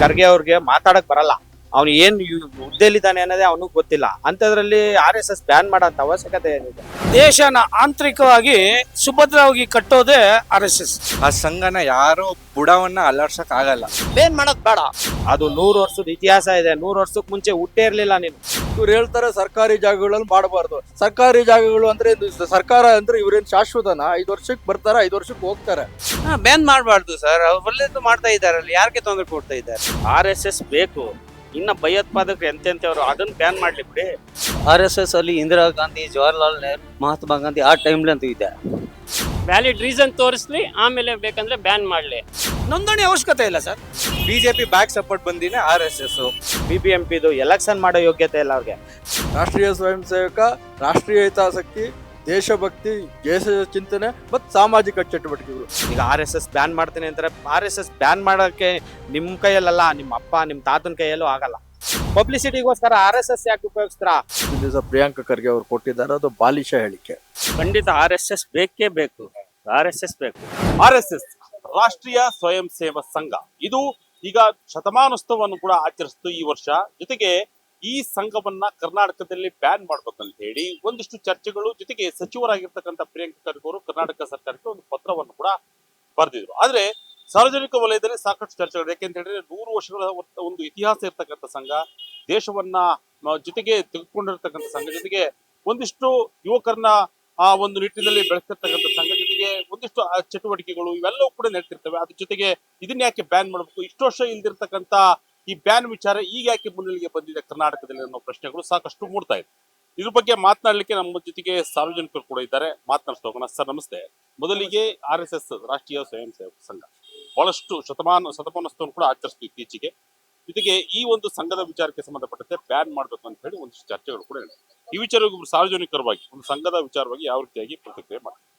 ಖರ್ಗೆ ಅವ್ರಿಗೆ ಮಾತಾಡಕ್ ಬರಲ್ಲ. ಅವ್ನು ಏನ್ ಹುದ್ದೆಲಿದ್ದಾನೆ ಅನ್ನೋದೇ ಅವನಿಗೆ ಗೊತ್ತಿಲ್ಲ. ಅಂತದ್ರಲ್ಲಿ RSS ಬ್ಯಾನ್ ಮಾಡೋಂಥ ಅವಶ್ಯಕತೆ ಏನಿದೆ? ದೇಶನ ಆಂತರಿಕವಾಗಿ ಸುಭದ್ರವಾಗಿ ಕಟ್ಟೋದೇ RSS. ಆ ಸಂಘನ ಯಾರು ಬುಡವನ್ನ ಅಲ್ಲಾಡ್ಸಕ್ ಆಗಲ್ಲ. ಬೇನ್ ಮಾಡೋದ್ ಬೇಡ. ಅದು 100 ವರ್ಷದ ಇತಿಹಾಸ ಇದೆ. 100 ವರ್ಷಕ್ಕೆ ಮುಂಚೆ ಹುಟ್ಟೇ ಇರ್ಲಿಲ್ಲ ನೀನು. ಇವ್ರು ಹೇಳ್ತಾರೆ ಸರ್ಕಾರಿ ಜಾಗಗಳಲ್ಲಿ ಮಾಡಬಾರ್ದು. ಸರ್ಕಾರಿ ಜಾಗಗಳು ಅಂದ್ರೆ ಸರ್ಕಾರ ಅಂದ್ರೆ ಇವ್ರೇನ್ ಶಾಶ್ವತನ? 5 ವರ್ಷಕ್ಕೆ ಬರ್ತಾರೆ, 5 ವರ್ಷಕ್ಕೆ ಹೋಗ್ತಾರೆ. ಬ್ಯಾನ್ ಮಾಡಬಾರ್ದು ಸರ್. ಅವ್ರು ಒಳ್ಳೇದು ಮಾಡ್ತಾ ಇದಾರಲ್ಲ, ಯಾರಿಗೆ ತೊಂದರೆ ಕೊಡ್ತಾ ಇದ್ದಾರೆ? RSS ಬೇಕು. ಇನ್ನ ಭಯೋತ್ಪಾದಕರು ಎಂತೆಂತವ್ರು ಅದನ್ನ ಬ್ಯಾನ್ ಮಾಡ್ಲಿ ಬಿಡಿ. RSS ಅಲ್ಲಿ ಇಂದಿರಾ ಗಾಂಧಿ, ಜವಾಹರ್ಲಾಲ್ ನೆಹರು, ಮಹಾತ್ಮ ಗಾಂಧಿ ಆ ಟೈಮ್ಲಿ ಅಂತೂ ಇದೆ. ವ್ಯಾಲಿಡ್ ರೀಸನ್ ತೋರಿಸ್ಲಿ, ಆಮೇಲೆ ಬೇಕಂದ್ರೆ ಬ್ಯಾನ್ ಮಾಡಲಿ. ನೋಂದಣಿ ಅವಶ್ಯಕತೆ ಇಲ್ಲ ಸರ್. ಬಿಜೆಪಿ ಬ್ಯಾಕ್ ಸಪೋರ್ಟ್ ಬಂದಿನೇ RSS. BBMPದು ಎಲೆಕ್ಷನ್ ಮಾಡೋ ಯೋಗ್ಯತೆ ಇಲ್ಲ ಅವ್ರಿಗೆ. ರಾಷ್ಟ್ರೀಯ ಸ್ವಯಂ ಸೇವಕ, ರಾಷ್ಟ್ರೀಯ ಹಿತಾಸಕ್ತಿ, ದೇಶಭಕ್ತಿ, ದೇಶದ ಚಿಂತನೆ ಮತ್ತು ಸಾಮಾಜಿಕ ಚಟುವಟಿಕೆಗಳು. ಈಗ RSS ಬ್ಯಾನ್ ಮಾಡ್ತೀನಿ ಅಂತಾರೆ. RSS ಬ್ಯಾನ್ ಮಾಡೋಕ್ಕೆ ನಿಮ್ ಕೈಯಲ್ಲ, ನಿಮ್ಮ ಅಪ್ಪ ನಿಮ್ಮ ತಾತನ ಕೈಯಲ್ಲೂ ಆಗಲ್ಲ. ಪಬ್ಲಿಸಿಟಿಗೋಸ್ಕರ RSS ಯಾಕೆ ಉಪಯೋಗಿಸ್ತಾರ? ದಿವಸ ಪ್ರಿಯಾಂಕ ಖರ್ಗೆ ಅವರು ಕೊಟ್ಟಿದ್ದಾರೆ, ಅದು ಬಾಲಿಶ ಹೇಳಿಕೆ. ಖಂಡಿತ RSS ಬೇಕೇ ಬೇಕು. RSS ಬೇಕು. RSS ರಾಷ್ಟ್ರೀಯ ಸ್ವಯಂ ಸೇವಾ ಸಂಘ ಇದು ಈಗ ಶತಮಾನೋತ್ಸವವನ್ನು ಕೂಡ ಆಚರಿಸ್ತು ಈ ವರ್ಷ. ಜೊತೆಗೆ ಈ ಸಂಘವನ್ನ ಕರ್ನಾಟಕದಲ್ಲಿ ಬ್ಯಾನ್ ಮಾಡ್ಬೇಕಂತ ಹೇಳಿ ಒಂದಿಷ್ಟು ಚರ್ಚೆಗಳು, ಜೊತೆಗೆ ಸಚಿವರಾಗಿರ್ತಕ್ಕಂಥ ಪ್ರಿಯಾಂಕ ಖರ್ಗೆ ಅವರು ಕರ್ನಾಟಕ ಸರ್ಕಾರಕ್ಕೆ ಒಂದು ಪತ್ರವನ್ನು ಕೂಡ ಬರೆದಿದ್ರು. ಆದ್ರೆ ಸಾರ್ವಜನಿಕ ವಲಯದಲ್ಲಿ ಸಾಕಷ್ಟು ಚರ್ಚೆಗಳು. ಯಾಕೆಂತ ಹೇಳಿದ್ರೆ 100 ವರ್ಷಗಳ ಒಂದು ಇತಿಹಾಸ ಇರ್ತಕ್ಕಂಥ ಸಂಘ, ದೇಶವನ್ನ ಜೊತೆಗೆ ತೆಗೆದುಕೊಂಡಿರ್ತಕ್ಕಂಥ ಸಂಘ, ಜೊತೆಗೆ ಒಂದಿಷ್ಟು ಯುವಕರನ್ನ ಆ ಒಂದು ನಿಟ್ಟಿನಲ್ಲಿ ಬೆಳೆಸ್ತಿರ್ತಕ್ಕಂಥ ಸಂಘ, ಜೊತೆಗೆ ಒಂದಿಷ್ಟು ಚಟುವಟಿಕೆಗಳು ಇವೆಲ್ಲವೂ ಕೂಡ ನಡೀತಿರ್ತವೆ. ಅದ್ರ ಜೊತೆಗೆ ಇದನ್ನ ಯಾಕೆ ಬ್ಯಾನ್ ಮಾಡಬೇಕು? ಇಷ್ಟು ವರ್ಷ ಇಲ್ದಿರ್ತಕ್ಕಂಥ ಈ ಬ್ಯಾನ್ ವಿಚಾರ ಈಗ ಯಾಕೆ ಮುನ್ನೆಲೆಗೆ ಬಂದಿದೆ ಕರ್ನಾಟಕದಲ್ಲಿ ಅನ್ನೋ ಪ್ರಶ್ನೆಗಳು ಸಾಕಷ್ಟು ಮೂಡ್ತಾ ಇದೆ. ಇದ್ರ ಬಗ್ಗೆ ಮಾತನಾಡಲಿಕ್ಕೆ ನಮ್ಮ ಜೊತೆಗೆ ಸಾರ್ವಜನಿಕರು ಕೂಡ ಇದ್ದಾರೆ. ಮಾತನಾಡಿಸೋಣ. ಸರ್ ನಮಸ್ತೆ. ಮೊದಲಿಗೆ RSS ರಾಷ್ಟ್ರೀಯ ಸ್ವಯಂ ಸೇವಕ ಸಂಘ ಬಹಳಷ್ಟು ಶತಮಾನೋತ್ಸವವನ್ನು ಕೂಡ ಆಚರಿಸ್ತು ಇತ್ತೀಚೆಗೆ. ಜೊತೆಗೆ ಈ ಒಂದು ಸಂಘದ ವಿಚಾರಕ್ಕೆ ಸಂಬಂಧಪಟ್ಟಂತೆ ಬ್ಯಾನ್ ಮಾಡಬೇಕು ಅಂತ ಹೇಳಿ ಒಂದಿಷ್ಟು ಚರ್ಚೆಗಳು ಕೂಡ ಇದೆ. ಈ ವಿಚಾರವಾಗಿ ಸಾರ್ವಜನಿಕರವಾಗಿ ಒಂದು ಸಂಘದ ವಿಚಾರವಾಗಿ ಯಾವ ರೀತಿಯಾಗಿ ಪ್ರತಿಕ್ರಿಯೆ ಮಾಡ್ತಾರೆ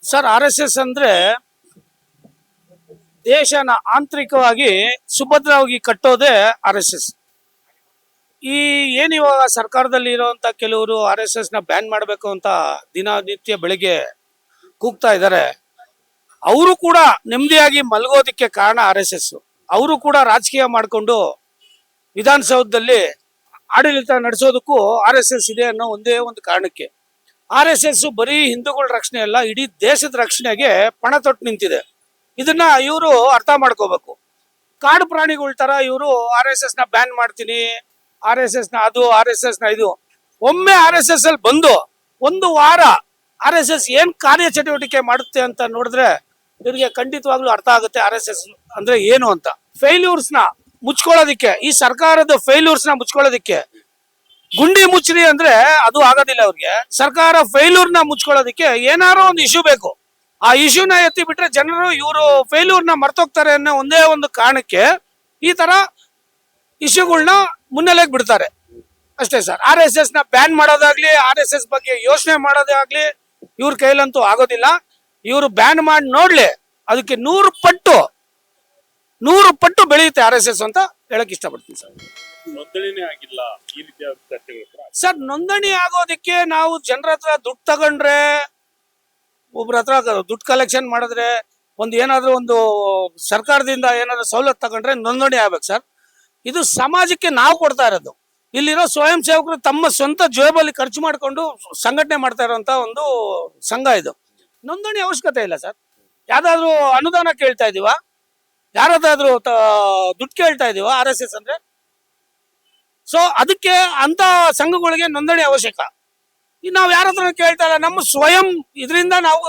ಸರ್? RSS ಅಂದ್ರೆ ದೇಶನ ಆಂತರಿಕವಾಗಿ ಸುಭದ್ರವಾಗಿ ಕಟ್ಟೋದೇ RSS. ಈ ಏನಿವಾಗ ಸರ್ಕಾರದಲ್ಲಿ ಇರುವಂತ ಕೆಲವರು RSS ನ ಬ್ಯಾನ್ ಮಾಡಬೇಕು ಅಂತ ದಿನನಿತ್ಯ ಬೆಳಿಗ್ಗೆ ಕೂಗ್ತಾ ಇದ್ದಾರೆ. ಅವರು ಕೂಡ ನೆಮ್ಮದಿಯಾಗಿ ಮಲಗೋದಿಕ್ಕೆ ಕಾರಣ RSS. ಅವರು ಕೂಡ ರಾಜಕೀಯ ಮಾಡಿಕೊಂಡು ವಿಧಾನಸೌಧದಲ್ಲಿ ಆಡಳಿತ ನಡೆಸೋದಕ್ಕೂ RSS ಇದೆ ಅನ್ನೋ ಒಂದೇ ಒಂದು ಕಾರಣಕ್ಕೆ. RSS ಬರೀ ಹಿಂದೂಗಳ ರಕ್ಷಣೆ ಅಲ್ಲ, ಇಡೀ ದೇಶದ ರಕ್ಷಣೆಗೆ ಪಣ ತೊಟ್ಟು ನಿಂತಿದೆ. ಇದನ್ನ ಇವರು ಅರ್ಥ ಮಾಡ್ಕೋಬೇಕು. ಕಾಡು ಪ್ರಾಣಿಗಳ ತರ ಇವರು RSS ನ ಬ್ಯಾನ್ ಮಾಡ್ತೀನಿ, RSS ನ ಅದು, RSS ನ ಇದು. ಒಮ್ಮೆ RSS ಅಲ್ಲಿ ಬಂದು ಒಂದು ವಾರ RSS ಏನ್ ಕಾರ್ಯ ಚಟುವಟಿಕೆ ಮಾಡುತ್ತೆ ಅಂತ ನೋಡಿದ್ರೆ ಇವ್ರಿಗೆ ಖಂಡಿತವಾಗ್ಲೂ ಅರ್ಥ ಆಗುತ್ತೆ RSS ಅಂದ್ರೆ ಏನು ಅಂತ. ಫೇಲ್ಯೂರ್ಸ್ ನ ಮುಚ್ಕೊಳ್ಳೋದಿಕ್ಕೆ, ಈ ಸರ್ಕಾರದ ಫೇಲ್ಯೂರ್ಸ್ ನ ಮುಚ್ಕೊಳ್ಳೋದಿಕ್ಕೆ ಗುಂಡಿ ಮುಚ್ಚ್ರಿ ಅಂದ್ರೆ ಅದು ಆಗೋದಿಲ್ಲ ಅವ್ರಿಗೆ. ಸರ್ಕಾರ ಫೇಲ್ಯೂರ್ ನ ಮುಚ್ಕೊಳ್ಳೋದಿಕ್ಕೆ ಏನಾರೋ ಒಂದು ಇಶ್ಯೂ ಬೇಕು. ಆ ಇಶ್ಯೂನ ಎತ್ತಿ ಬಿಟ್ರೆ ಜನರು ಇವರು ಫೇಲ್ಯೂರ್ ನ ಮರ್ತೋಗ್ತಾರೆ ಅನ್ನೋ ಒಂದೇ ಒಂದು ಕಾರಣಕ್ಕೆ ಈ ತರ ಇಶ್ಯೂಗಳನ್ನ ಮುನ್ನೆಲೆಗೆ ಬಿಡ್ತಾರೆ ಅಷ್ಟೇ ಸರ್. RSS ನ ಬ್ಯಾನ್ ಮಾಡೋದಾಗ್ಲಿ, RSS ಬಗ್ಗೆ ಯೋಚನೆ ಮಾಡೋದೇ ಆಗ್ಲಿ ಇವ್ರ ಕೈಲಂತೂ ಆಗೋದಿಲ್ಲ. ಇವರು ಬ್ಯಾನ್ ಮಾಡಿ ನೋಡ್ಲಿ, ಅದಕ್ಕೆ 100 ಪಟ್ಟು ಬೆಳೆಯುತ್ತೆ RSS ಅಂತ ಹೇಳಕ್ ಇಷ್ಟಪಡ್ತೀನಿ ಸರ್. ನೋಂದಣಿನೇ ಆಗಿಲ್ಲ ಈ ರೀತಿಯ ಚರ್ಚೆಗಳು ಕೂಡ ಸರ್, ನೋಂದಣಿ ಆಗೋದಕ್ಕೆ ನಾವು ಜನರ ಹತ್ರ ದುಡ್ಡು ತಗೊಂಡ್ರೆ, ಒಬ್ರ ಹತ್ರ ದುಡ್ಡು ಕಲೆಕ್ಷನ್ ಮಾಡಿದ್ರೆ, ಏನಾದ್ರೂ ಒಂದು ಸರ್ಕಾರದಿಂದ ಏನಾದ್ರು ಸವಲತ್ತು ತಗೊಂಡ್ರೆ ನೋಂದಣಿ ಆಗ್ಬೇಕು ಸರ್. ಇದು ಸಮಾಜಕ್ಕೆ ನಾವು ಕೊಡ್ತಾ ಇರೋದು. ಇಲ್ಲಿರೋ ಸ್ವಯಂ ಸೇವಕರು ತಮ್ಮ ಸ್ವಂತ ಜೇಬಲ್ಲಿ ಖರ್ಚು ಮಾಡಿಕೊಂಡು ಸಂಘಟನೆ ಮಾಡ್ತಾ ಇರೋಂತ ಒಂದು ಸಂಘ ಇದು. ನೋಂದಣಿ ಅವಶ್ಯಕತೆ ಇಲ್ಲ ಸರ್. ಯಾವ್ದಾದ್ರು ಅನುದಾನ ಕೇಳ್ತಾ ಇದೀವ, ಯಾರದಾದ್ರೂ ದುಡ್ಡು ಕೇಳ್ತಾ ಇದೀವ RSS ಅಂದ್ರೆ? ಸೊ ಅದಕ್ಕೆ ಅಂತ ಸಂಘಗಳಿಗೆ ನೋಂದಣಿ ಅವಶ್ಯಕ. ನಾವು ಯಾರ ಹತ್ರ ಕೇಳ್ತಾ ಇಲ್ಲ. ನಮ್ಮ ಸ್ವಯಂ ಇದರಿಂದ ನಾವು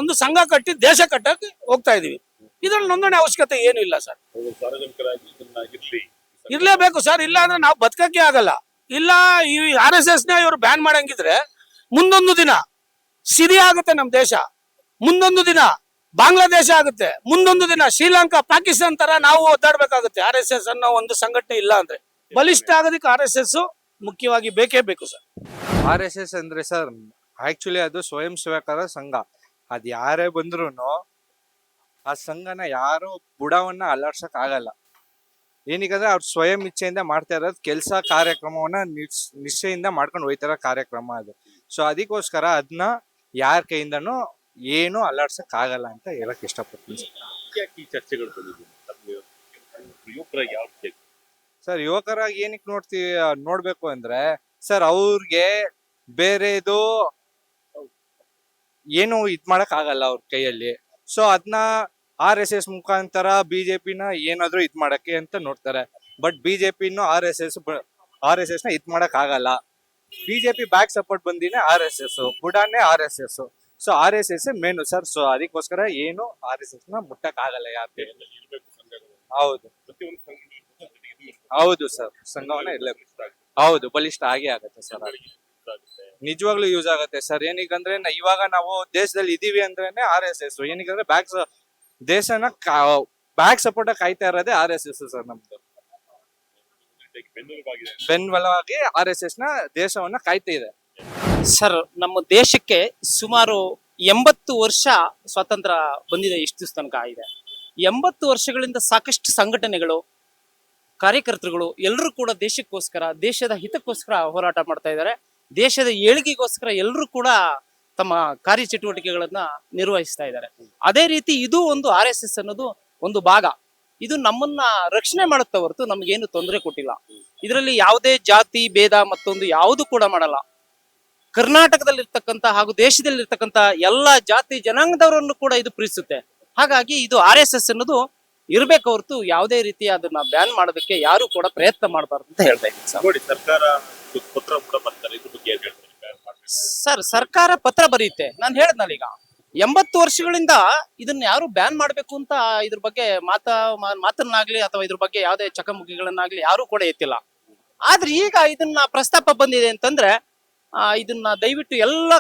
ಒಂದು ಸಂಘ ಕಟ್ಟಿ ದೇಶ ಕಟ್ಟಕ್ಕೆ ಹೋಗ್ತಾ ಇದೀವಿ. ಇದ್ರಲ್ಲಿ ನೋಂದಣಿ ಅವಶ್ಯಕತೆ ಏನು ಇಲ್ಲ ಸರ್. ಸಾರ್ವಜನಿಕರಾಗಿ ಇರ್ಲೇಬೇಕು ಸರ್. ಇಲ್ಲ ಅಂದ್ರೆ ನಾವು ಬದುಕಕ್ಕೆ ಆಗಲ್ಲ. ಇಲ್ಲ, ಈ RSS ನ ಇವರು ಬ್ಯಾನ್ ಮಾಡಂಗಿದ್ರೆ ಮುಂದೊಂದು ದಿನ ಸಿರಿಯಾ ಆಗುತ್ತೆ ನಮ್ಮ ದೇಶ, ಮುಂದೊಂದು ದಿನ ಬಾಂಗ್ಲಾದೇಶ ಆಗುತ್ತೆ, ಮುಂದೊಂದು ದಿನ ಶ್ರೀಲಂಕಾ, ಪಾಕಿಸ್ತಾನ ತರ ನಾವು ಒದ್ದಾಡ್ಬೇಕಾಗುತ್ತೆ. RSS ಅನ್ನೋ ಒಂದು ಸಂಘಟನೆ ಇಲ್ಲ ಅಂದ್ರೆ ಬಲಿಷ್ಠ ಆಗೋದಕ್ಕೆ RSS ಮುಖ್ಯವಾಗಿ ಬೇಕೇ ಬೇಕು ಸರ್. RSS ಅಂದ್ರೆ ಸರ್ ಆಕ್ಚುಲಿ ಅದು ಸ್ವಯಂ ಸೇವಕರ ಸಂಘ. ಅದ್ ಯಾರೇ ಬಂದ್ರು ಆ ಸಂಘನ ಯಾರು ಬುಡವನ್ನ ಅಲ್ಲಾಡ್ಸಕ್ ಆಗಲ್ಲ. ಏನಕ್ಕಂದ್ರೆ ಅವ್ರು ಸ್ವಯಂ ಇಚ್ಛೆಯಿಂದ ಮಾಡ್ತಾ ಇರೋದು ಕೆಲಸ, ಕಾರ್ಯಕ್ರಮವನ್ನ ನಿಶ್ಚಯಿಂದ ಮಾಡ್ಕೊಂಡು ಹೋಯ್ತಾರ ಕಾರ್ಯಕ್ರಮ ಅದು. ಸೊ ಅದಕ್ಕೋಸ್ಕರ ಅದನ್ನ ಯಾರ ಕೈಯಿಂದನೂ ಏನು ಅಲ್ಲಾಡ್ಸಕ್ ಆಗಲ್ಲ ಅಂತ ಹೇಳಕ್ ಇಷ್ಟಪಡ್ತೀನಿ. ಈ ಚರ್ಚೆಗಳು ಯುವಕರಾಗಿ ಯಾವ ರೀತಿ ಸರ್ ಯುವಕರಾಗಿ ಏನಕ್ಕೆ ನೋಡ್ಬೇಕು ಅಂದ್ರೆ ಸರ್ ಅವ್ರಿಗೆ ಬೇರೆದು ಏನು ಮಾಡಕ್ ಆಗಲ್ಲ ಅವ್ರ ಕೈಯಲ್ಲಿ. ಸೊ ಅದನ್ನ RSS ಮುಖಾಂತರ ಬಿಜೆಪಿನ ಏನಾದ್ರೂ ಮಾಡಕ್ಕೆ ಅಂತ ನೋಡ್ತಾರೆ. ಬಟ್ ಬಿಜೆಪಿನೂ RSS ನ ಮಾಡಕ್ ಆಗಲ್ಲ. ಬಿಜೆಪಿ ಬ್ಯಾಕ್ ಸಪೋರ್ಟ್ ಬಂದಿನೇ RSS, ಬುಡಾನೇ RSS. So RSS main sir. So ಅದಕ್ಕೋಸ್ಕರ ಏನು RSS ನ ಮುಟ್ಟಕ್ ಆಗಲ್ಲ ಯಾಕೆ. ಇರ್ಬೇಕು ಸಂಘಗಳು, ಹೌದು ಪ್ರತಿಯೊಂದು ಸಂಘ ಹೌದು ಸರ್, ಸಂಘವನ್ನ ಇರ್ಲೇಬೇಕು. ಹೌದು, ಬಲಿಷ್ಠ ಆಗೇ ಆಗತ್ತೆ ಸರ್. ನಿಜವಾಗ್ಲೂ ಯೂಸ್ ಆಗುತ್ತೆ ಸರ್. ಏನಕ್ಕಂದ್ರೆ ಇವಾಗ ನಾವು ದೇಶದಲ್ಲಿ ಇದೀವಿ ಅಂದ್ರೇನೆ RSS. ಏನಕ್ಕಂದ್ರೆ ದೇಶನ ಬ್ಯಾಕ್ ಸಪೋರ್ಟ್ ಕಾಯ್ತಾ ಇರೋದೇ RSS ಸರ್. ನಮ್ದು ಬೆನ್ನೆಲುಬಾಗಿ RSS ನ ದೇಶವನ್ನ ಕಾಯ್ತಾ ಇದೆ ಸರ್. ನಮ್ಮ ದೇಶಕ್ಕೆ ಸುಮಾರು 80 ವರ್ಷ ಸ್ವಾತಂತ್ರ್ಯ ಬಂದಿದೆ. ಇಷ್ಟು ದಿವಸ ತನಕ ಇದೆ. 80 ವರ್ಷಗಳಿಂದ ಸಾಕಷ್ಟು ಸಂಘಟನೆಗಳು, ಕಾರ್ಯಕರ್ತರುಗಳು ಎಲ್ಲರೂ ಕೂಡ ದೇಶಕ್ಕೋಸ್ಕರ, ದೇಶದ ಹಿತಕ್ಕೋಸ್ಕರ ಹೋರಾಟ ಮಾಡ್ತಾ ಇದ್ದಾರೆ. ದೇಶದ ಏಳಿಗೆಗೋಸ್ಕರ ಎಲ್ಲರೂ ಕೂಡ ತಮ್ಮ ಕಾರ್ಯಚಟುವಟಿಕೆಗಳನ್ನ ನಿರ್ವಹಿಸ್ತಾ ಇದ್ದಾರೆ. ಅದೇ ರೀತಿ ಇದು ಒಂದು RSS ಅನ್ನೋದು ಒಂದು ಭಾಗ. ಇದು ನಮ್ಮನ್ನ ರಕ್ಷಣೆ ಮಾಡುತ್ತೆ ಹೊರತು ನಮಗೇನು ತೊಂದರೆ ಕೊಟ್ಟಿಲ್ಲ. ಇದರಲ್ಲಿ ಯಾವುದೇ ಜಾತಿ ಭೇದ ಮತ್ತೊಂದು ಯಾವುದು ಕೂಡ ಮಾಡಲ್ಲ. ಕರ್ನಾಟಕದಲ್ಲಿರ್ತಕ್ಕಂಥ ಹಾಗೂ ದೇಶದಲ್ಲಿರ್ತಕ್ಕಂಥ ಎಲ್ಲ ಜಾತಿ ಜನಾಂಗದವರನ್ನು ಕೂಡ ಇದು ಪ್ರೀತಿಸುತ್ತೆ. ಹಾಗಾಗಿ ಇದು RSS ಅನ್ನೋದು ಇರ್ಬೇಕು ಹೊರತು ಯಾವುದೇ ರೀತಿ ಅದನ್ನ ಬ್ಯಾನ್ ಮಾಡೋದಕ್ಕೆ ಯಾರು ಕೂಡ ಪ್ರಯತ್ನ ಮಾಡಬಾರ್ದು ಅಂತ ಹೇಳ್ತಾ ಇದ್ದೀನಿ ಸರ್. ನೋಡಿ, ಸರ್ಕಾರ ಪತ್ರ ಕೂಡ ಬರ್ತಾರೆ, ಇದ್ರ ಬಗ್ಗೆ ಏನ್ ಹೇಳ್ತಾರೆ? ಸರ್, ಸರ್ಕಾರ ಪತ್ರ ಬರೆಯುತ್ತೆ. ನಾನು ಹೇಳಿದ್ನಲ್ಲ ಈಗ 80 ವರ್ಷಗಳಿಂದ ಇದನ್ನ ಯಾರು ಬ್ಯಾನ್ ಮಾಡ್ಬೇಕು ಅಂತ ಇದ್ರ ಬಗ್ಗೆ ಮಾತನ್ನಾಗ್ಲಿ ಅಥವಾ ಇದ್ರ ಬಗ್ಗೆ ಯಾವುದೇ ಚಕಮಕಿಗಳನ್ನಾಗ್ಲಿ ಯಾರು ಕೂಡ ಎತ್ತಿಲ್ಲ. ಆದ್ರೆ ಈಗ ಇದನ್ನ ಪ್ರಸ್ತಾಪ ಬಂದಿದೆ ಅಂತಂದ್ರೆ ಇದನ್ನ ದಯವಿಟ್ಟು ಎಲ್ಲ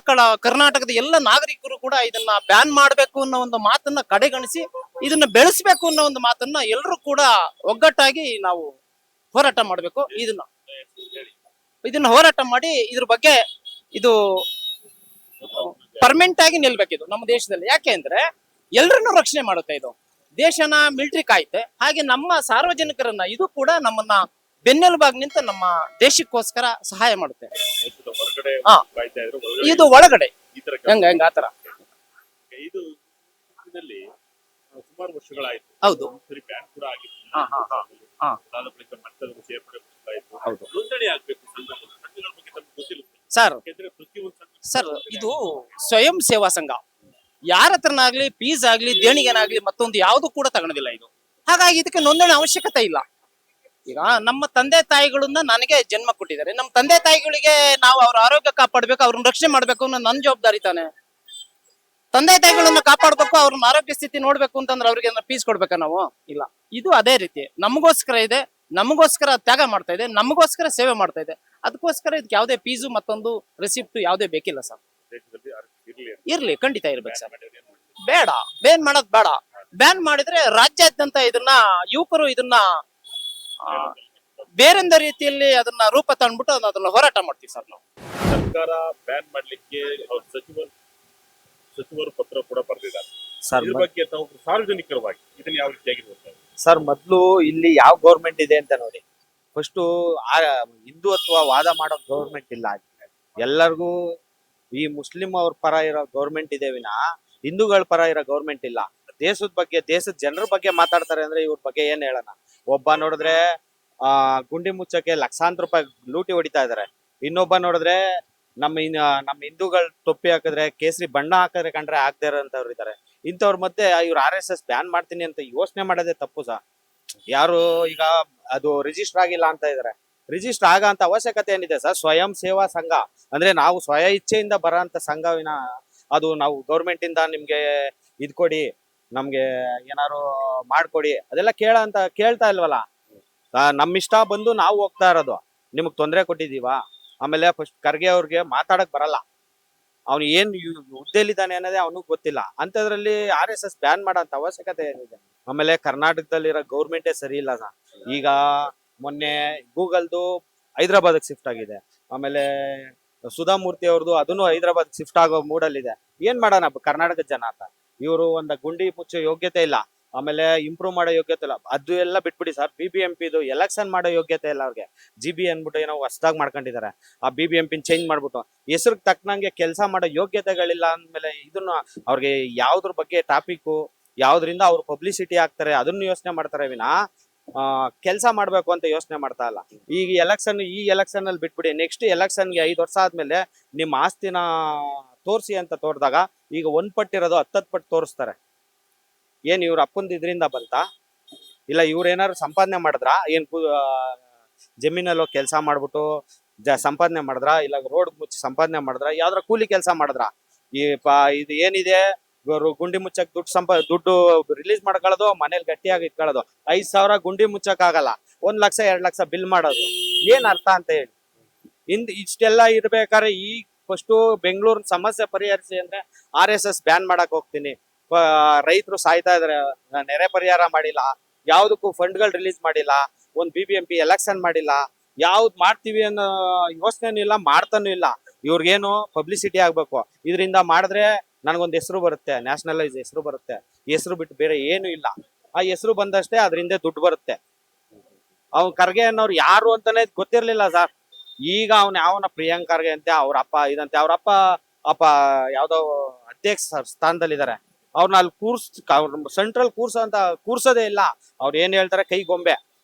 ಕರ್ನಾಟಕದ ಎಲ್ಲ ನಾಗರಿಕರು ಕೂಡ ಇದನ್ನ ಬ್ಯಾನ್ ಮಾಡ್ಬೇಕು ಅನ್ನೋ ಒಂದು ಮಾತನ್ನ ಕಡೆಗಣಿಸಿ ಇದನ್ನ ಬೆಳೆಸ್ಬೇಕು ಅನ್ನೋ ಒಂದು ಮಾತನ್ನ ಎಲ್ಲರೂ ಕೂಡ ಒಗ್ಗಟ್ಟಾಗಿ ನಾವು ಹೋರಾಟ ಮಾಡ್ಬೇಕು. ಇದನ್ನ ಹೋರಾಟ ಮಾಡಿ ಇದ್ರ ಬಗ್ಗೆ ಇದು ಪರ್ಮನೆಂಟ್ ಆಗಿ ನಿಲ್ಬೇಕಿದು ನಮ್ಮ ದೇಶದಲ್ಲಿ. ಯಾಕೆ ಅಂದ್ರೆ ಎಲ್ರನ್ನೂ ರಕ್ಷಣೆ ಮಾಡುತ್ತೆ ಇದು. ದೇಶನ ಮಿಲಿಟರಿ ಕಾಯುತ್ತೆ, ಹಾಗೆ ನಮ್ಮ ಸಾರ್ವಜನಿಕರನ್ನ ಇದು ಕೂಡ ನಮ್ಮನ್ನ ಬೆನ್ನೆಲುಬಾಗಿ ನಿಂತ ನಮ್ಮ ದೇಶಕ್ಕೋಸ್ಕರ ಸಹಾಯ ಮಾಡುತ್ತೆ. ಹೊರಗಡೆ ಹಾ. ಕಾಯ್ತಾ ಇದ್ರು, ಇದು ಒಳಗಡೆ ಈ ತರ ಹೆಂಗ ಆತರ. ಇದು ಇದರಲ್ಲಿ ಸುಮಾರು ವರ್ಷಗಳಾಯ್ತು. ಹೌದು. ಸರಿ, ಬ್ಯಾನ್ ಕೂಡ ಆಗಿತ್ತು. ಹಾ, ಹಾ, ಹಾ. ಅದಾದ ಬಳಿಕ ಮಟ್ಟದ ಸೇರ್ಪಡೆ ಆಯ್ತು. ಹೌದು. ನೋಂದಣಿ ಆಗ್ಬೇಕು ಸಂಘಗಳ ಬಗ್ಗೆ ತಮಗೆ ಗೊತ್ತಿರುತ್ತೆ. ಸರ್, ಯಾಕಂದ್ರೆ ಪ್ರತಿಯೊಂದು ಸರ್ ಇದು ಸ್ವಯಂ ಸೇವಾ ಸಂಘ. ಯಾರ ಹತ್ರನಾಗ್ಲಿ ಫೀಸ್ ಆಗ್ಲಿ ದೇಣಿಗೆನಾಗ್ಲಿ ಮತ್ತೊಂದು ಯಾವುದು ಕೂಡ ತಗೊಳೋದಿಲ್ಲ ಇದು. ಹಾಗಾಗಿ ಇದಕ್ಕೆ ನೋಂದಣಿ ಅವಶ್ಯಕತೆ ಇಲ್ಲ. ಈಗ ನಮ್ಮ ತಂದೆ ತಾಯಿಗಳನ್ನ ನನಗೆ ಜನ್ಮ ಕೊಟ್ಟಿದ್ದಾರೆ. ನಮ್ಮ ತಂದೆ ತಾಯಿಗಳಿಗೆ ನಾವು ಅವ್ರ ಆರೋಗ್ಯ ಕಾಪಾಡ್ಬೇಕು, ಅವ್ರನ್ನ ರಕ್ಷಣೆ ಮಾಡ್ಬೇಕು ಅನ್ನೋ ನನ್ನ ಜವಾಬ್ದಾರಿ ತಾನೆ. ತಂದೆ ತಾಯಿಗಳನ್ನ ಕಾಪಾಡ್ಬೇಕು, ಅವ್ರನ್ನ ಆರೋಗ್ಯ ಸ್ಥಿತಿ ನೋಡ್ಬೇಕು ಅಂತಂದ್ರೆ ಅವ್ರಿಗೆ ಫೀಸ್ ಕೊಡ್ಬೇಕಾ ನಾವು? ಇಲ್ಲ. ಇದು ಅದೇ ರೀತಿ ನಮಗೋಸ್ಕರ ಇದೆ, ನಮಗೋಸ್ಕರ ತ್ಯಾಗ ಮಾಡ್ತಾ ಇದೆ, ನಮಗೋಸ್ಕರ ಸೇವೆ ಮಾಡ್ತಾ ಇದೆ. ಅದಕ್ಕೋಸ್ಕರ ಇದಕ್ಕೆ ಯಾವುದೇ ಫೀಸು ಮತ್ತೊಂದು ರೆಸಿಪ್ಟ್ ಯಾವುದೇ ಬೇಕಿಲ್ಲ ಸರ್. ಇರ್ಲಿ, ಖಂಡಿತ ಇರ್ಬೇಕು ಸರ್. ಬೇಡ, ಬ್ಯಾನ್ ಮಾಡೋದ್ ಬೇಡ. ಬ್ಯಾನ್ ಮಾಡಿದ್ರೆ ರಾಜ್ಯಾದ್ಯಂತ ಇದನ್ನ ಯುವಕರು ಇದನ್ನ ಬೇರೆಂದ ರೀತಿಯಲ್ಲಿ ಅದನ್ನ ರೂಪ ತಂದ್ಬಿಟ್ಟು ಅದನ್ನ ಹೋರಾಟ ಮಾಡ್ತೀವಿ ಸರ್ ನಾವು. ಸರ್ಕಾರ ಬ್ಯಾನ್ ಮಾಡ್ಲಿಕ್ಕೆ ಅವ್ರ ಸಚಿವರು ಪತ್ರ ಕೂಡ ಬರೆದಿದ್ದಾರೆ ಸರ್. ಇದ್ರ ಬಗ್ಗೆ ತಾವು ಸಾರ್ವಜನಿಕರವಾಗಿ ಇದನ್ನ ಯಾವ ರೀತಿಯಾಗಿ ನೋಡ್ತಾರೆ? ಸರ್, ಮೊದ್ಲು ಇಲ್ಲಿ ಯಾವ ಗೌರ್ಮೆಂಟ್ ಇದೆ ಅಂತ ನೋಡಿ. ಫಸ್ಟ್ ಹಿಂದುತ್ವ ವಾದ ಮಾಡೋ ಗೌರ್ಮೆಂಟ್ ಇಲ್ಲ. ಎಲ್ಲರಿಗೂ ಈ ಮುಸ್ಲಿಂ ಅವ್ರ ಪರ ಇರೋ ಗೌರ್ಮೆಂಟ್ ಇದೆ ವಿನ ಹಿಂದೂಗಳ ಪರ ಇರೋ ಗೌರ್ಮೆಂಟ್ ಇಲ್ಲ. ದೇಶದ ಬಗ್ಗೆ, ದೇಶದ ಜನರ ಬಗ್ಗೆ ಮಾತಾಡ್ತಾರೆ ಅಂದ್ರೆ ಇವ್ರ ಬಗ್ಗೆ ಏನ್ ಹೇಳೋಣ. ಒಬ್ಬ ನೋಡಿದ್ರೆ ಗುಂಡಿ ಮುಚ್ಚಕ್ಕೆ ಲಕ್ಷಾಂತರ ರೂಪಾಯಿ ಲೂಟಿ ಹೊಡಿತಾ ಇದಾರೆ. ಇನ್ನೊಬ್ಬ ನೋಡಿದ್ರೆ ನಮ್ಮ ಹಿಂದೂಗಳ ತೊಪ್ಪಿ ಹಾಕಿದ್ರೆ, ಕೇಸರಿ ಬಣ್ಣ ಹಾಕಿದ್ರೆ ಕಂಡ್ರೆ ಆಗದೆ ಇರೋಂಥವ್ರು ಇದಾರೆ. ಇಂಥವ್ರ ಮಧ್ಯೆ ಇವ್ರು RSS ಬ್ಯಾನ್ ಮಾಡ್ತೀನಿ ಅಂತ ಯೋಚನೆ ಮಾಡೋದೇ ತಪ್ಪು ಸರ್. ಯಾರು ಈಗ ಅದು ರಿಜಿಸ್ಟರ್ ಆಗಿಲ್ಲ ಅಂತ ಇದಾರೆ. ರಿಜಿಸ್ಟರ್ ಆಗಂತ ಅವಶ್ಯಕತೆ ಏನಿದೆ ಸರ್? ಸ್ವಯಂ ಸೇವಾ ಸಂಘ ಅಂದ್ರೆ ನಾವು ಸ್ವಯ ಇಚ್ಛೆಯಿಂದ ಬರೋಂಥ ಸಂಘವಿನ ಅದು ನಾವು ಗೌರ್ಮೆಂಟ್ ಇಂದ ನಿಮ್ಗೆ ಇದ್ ಕೊಡಿ, ನಮ್ಗೆ ಏನಾರು ಮಾಡ್ಕೊಡಿ ಅದೆಲ್ಲ ಕೇಳ್ತಾ ಇಲ್ವಲ್ಲ. ನಮ್ಮಿಷ್ಟ ಬಂದು ನಾವು ಹೋಗ್ತಾ ಇರೋದು. ನಿಮಗ್ ತೊಂದರೆ ಕೊಟ್ಟಿದೀವಾ? ಆಮೇಲೆ ಫಸ್ಟ್ ಖರ್ಗೆ ಅವ್ರಿಗೆ ಮಾತಾಡಕ್ ಬರಲ್ಲ. ಅವ್ನು ಏನ್ ಹುದ್ದೆಲಿದ್ದಾನೆ ಅನ್ನೋದೇ ಅವನಿಗೆ ಗೊತ್ತಿಲ್ಲ. ಅಂತದ್ರಲ್ಲಿ RSS ಬ್ಯಾನ್ ಮಾಡೋಂಥ ಅವಶ್ಯಕತೆ ಏನಿದೆ? ಆಮೇಲೆ ಕರ್ನಾಟಕದಲ್ಲಿರೋ ಗೌರ್ಮೆಂಟೇ ಸರಿ ಇಲ್ಲ ಸರ್. ಈಗ ಮೊನ್ನೆ ಗೂಗಲ್ದು ಹೈದರಾಬಾದ್ಗೆ ಶಿಫ್ಟ್ ಆಗಿದೆ. ಆಮೇಲೆ ಸುಧಾಮೂರ್ತಿ ಅವ್ರದ್ದು ಅದನ್ನು ಹೈದರಾಬಾದ್ ಶಿಫ್ಟ್ ಆಗೋ ಮೂಡಲ್ಲಿದೆ. ಏನ್ ಮಾಡೋಣ ಕರ್ನಾಟಕದ ಜನ ಅಂತ? ಇವರು ಒಂದು ಗುಂಡಿ ಮುಚ್ಚೋ ಯೋಗ್ಯತೆ ಇಲ್ಲ, ಆಮೇಲೆ ಇಂಪ್ರೂವ್ ಮಾಡೋ ಯೋಗ್ಯತೆ ಇಲ್ಲ. ಅದು ಎಲ್ಲ ಬಿಟ್ಬಿಡಿ ಸರ್. BBMP ಎಲೆಕ್ಷನ್ ಮಾಡೋ ಯೋಗ್ಯತೆ ಇಲ್ಲ ಅವ್ರಿಗೆ. GB ಅನ್ಬಿಟ್ಟು ಏನೋ ಹೊಸದಾಗಿ ಮಾಡ್ಕೊಂಡಿದ್ದಾರೆ. ಆ BBMP ಚೇಂಜ್ ಮಾಡ್ಬಿಟ್ಟು ಹೆಸರಿಗೆ ತಕ್ಕನಂಗೆ ಕೆಲಸ ಮಾಡೋ ಯೋಗ್ಯತೆಗಳಿಲ್ಲ ಅಂದ್ಮೇಲೆ ಇದನ್ನ ಅವ್ರಿಗೆ ಯಾವ್ದ್ರ ಬಗ್ಗೆ ಟಾಪಿಕ್ ಯಾವ್ದ್ರಿಂದ ಅವ್ರು ಪಬ್ಲಿಸಿಟಿ ಆಗ್ತಾರೆ ಅದನ್ನ ಯೋಚನೆ ಮಾಡ್ತಾರೆ ವಿನ ಕೆಲಸ ಮಾಡ್ಬೇಕು ಅಂತ ಯೋಚನೆ ಮಾಡ್ತಾ ಇಲ್ಲ. ಈಗ ಈ ಎಲೆಕ್ಷನ್ ಅಲ್ಲಿ ಬಿಟ್ಬಿಡಿ, ನೆಕ್ಸ್ಟ್ ಎಲೆಕ್ಷನ್ಗೆ 5 ವರ್ಷ ಆದ್ಮೇಲೆ ನಿಮ್ಮ ಆಸ್ತಿನ ತೋರಿಸಿ ಅಂತ ತೋರಿದಾಗ ಈಗ 1 ಪಟ್ಟಿರೋದು 10 ಪಟ್ಟು ತೋರಿಸ್ತಾರೆ. ಏನ್ ಇವ್ರ ಅಪ್ಪಂದು ಇದರಿಂದ ಬಂತಾ, ಇಲ್ಲ ಇವ್ರ ಏನಾದ್ರು ಸಂಪಾದನೆ ಮಾಡಿದ್ರಾ, ಏನ್ ಜಮೀನಲ್ಲೋ ಕೆಲಸ ಮಾಡ್ಬಿಟ್ಟು ಸಂಪಾದನೆ ಮಾಡಿದ್ರ, ಇಲ್ಲ ರೋಡ್ ಮುಚ್ಚಿ ಸಂಪಾದನೆ ಮಾಡಿದ್ರ, ಯಾವ್ದ್ರ ಕೂಲಿ ಕೆಲಸ ಮಾಡಿದ್ರ? ಇದು ಏನಿದೆ ಗುಂಡಿ ಮುಚ್ಚಕ್ ದುಡ್ಡು ರಿಲೀಸ್ ಮಾಡ್ಕೊಳ್ಳೋದು, ಮನೇಲಿ ಗಟ್ಟಿಯಾಗಿ ಇಟ್ಕೊಳ್ಳೋದು. 5,000 ಗುಂಡಿ ಮುಚ್ಚಕ್ ಆಗಲ್ಲ, 1 ಲಕ್ಷ 2 ಲಕ್ಷ ಬಿಲ್ ಮಾಡೋದು. ಏನ್ ಅರ್ಥ ಅಂತ ಹೇಳಿ. ಇಷ್ಟೆಲ್ಲ ಇರ್ಬೇಕಾದ್ರೆ ಈ ಫಸ್ಟ್ ಬೆಂಗಳೂರಿನ ಸಮಸ್ಯೆ ಪರಿಹರಿಸಿ ಅಂದ್ರೆ RSS ಬ್ಯಾನ್ ಮಾಡಕ್ ಹೋಗ್ತೀನಿ. ರೈತರು ಸಾಯ್ತಾ ಇದಾರೆ, ನೆರೆ ಪರಿಹಾರ ಮಾಡಿಲ್ಲ, ಯಾವ್ದಕ್ಕೂ ಫಂಡ್ಗಳು ರಿಲೀಸ್ ಮಾಡಿಲ್ಲ, ಒಂದ್ BBMP ಎಲೆಕ್ಷನ್ ಮಾಡಿಲ್ಲ, ಯಾವ್ದು ಮಾಡ್ತೀವಿ ಅನ್ನೋ ಯೋಚನೆನೂ ಇಲ್ಲ, ಮಾಡ್ತಾನೂ ಇಲ್ಲ. ಇವ್ರಿಗೇನು ಪಬ್ಲಿಸಿಟಿ ಆಗ್ಬೇಕು, ಇದರಿಂದ ಮಾಡಿದ್ರೆ ನನಗೊಂದು ಹೆಸರು ಬರುತ್ತೆ, ನ್ಯಾಷನಲೈಸ್ ಹೆಸರು ಬರುತ್ತೆ. ಹೆಸರು ಬಿಟ್ಟು ಬೇರೆ ಏನು ಇಲ್ಲ. ಆ ಹೆಸರು ಬಂದಷ್ಟೇ ಅದರಿಂದ ದುಡ್ಡು ಬರುತ್ತೆ. ಅವ್ನು ಖರ್ಗೆ ಅನ್ನೋರು ಯಾರು ಅಂತಾನೆ ಗೊತ್ತಿರ್ಲಿಲ್ಲ ಸರ್. ಈಗ ಯಾವನ ಪ್ರಿಯಾಂಕ್ ಖರ್ಗೆ ಅಂತೆ, ಅವ್ರ ಅಪ್ಪ ಇದಂತೆ, ಅವ್ರ ಅಪ್ಪ ಯಾವ್ದೋ ಅಧ್ಯಕ್ಷ ಸ್ಥಾನದಲ್ಲಿದ್ದಾರೆ. ಅವ್ರನ್ನ ಅಲ್ಲಿ ಸೆಂಟ್ರಲ್ ಕೂರ್ಸೋದೇ ಇಲ್ಲ. ಅವ್ರು ಏನ್ ಹೇಳ್ತಾರೆ, ಕೈ ಗೊಂಬೆ,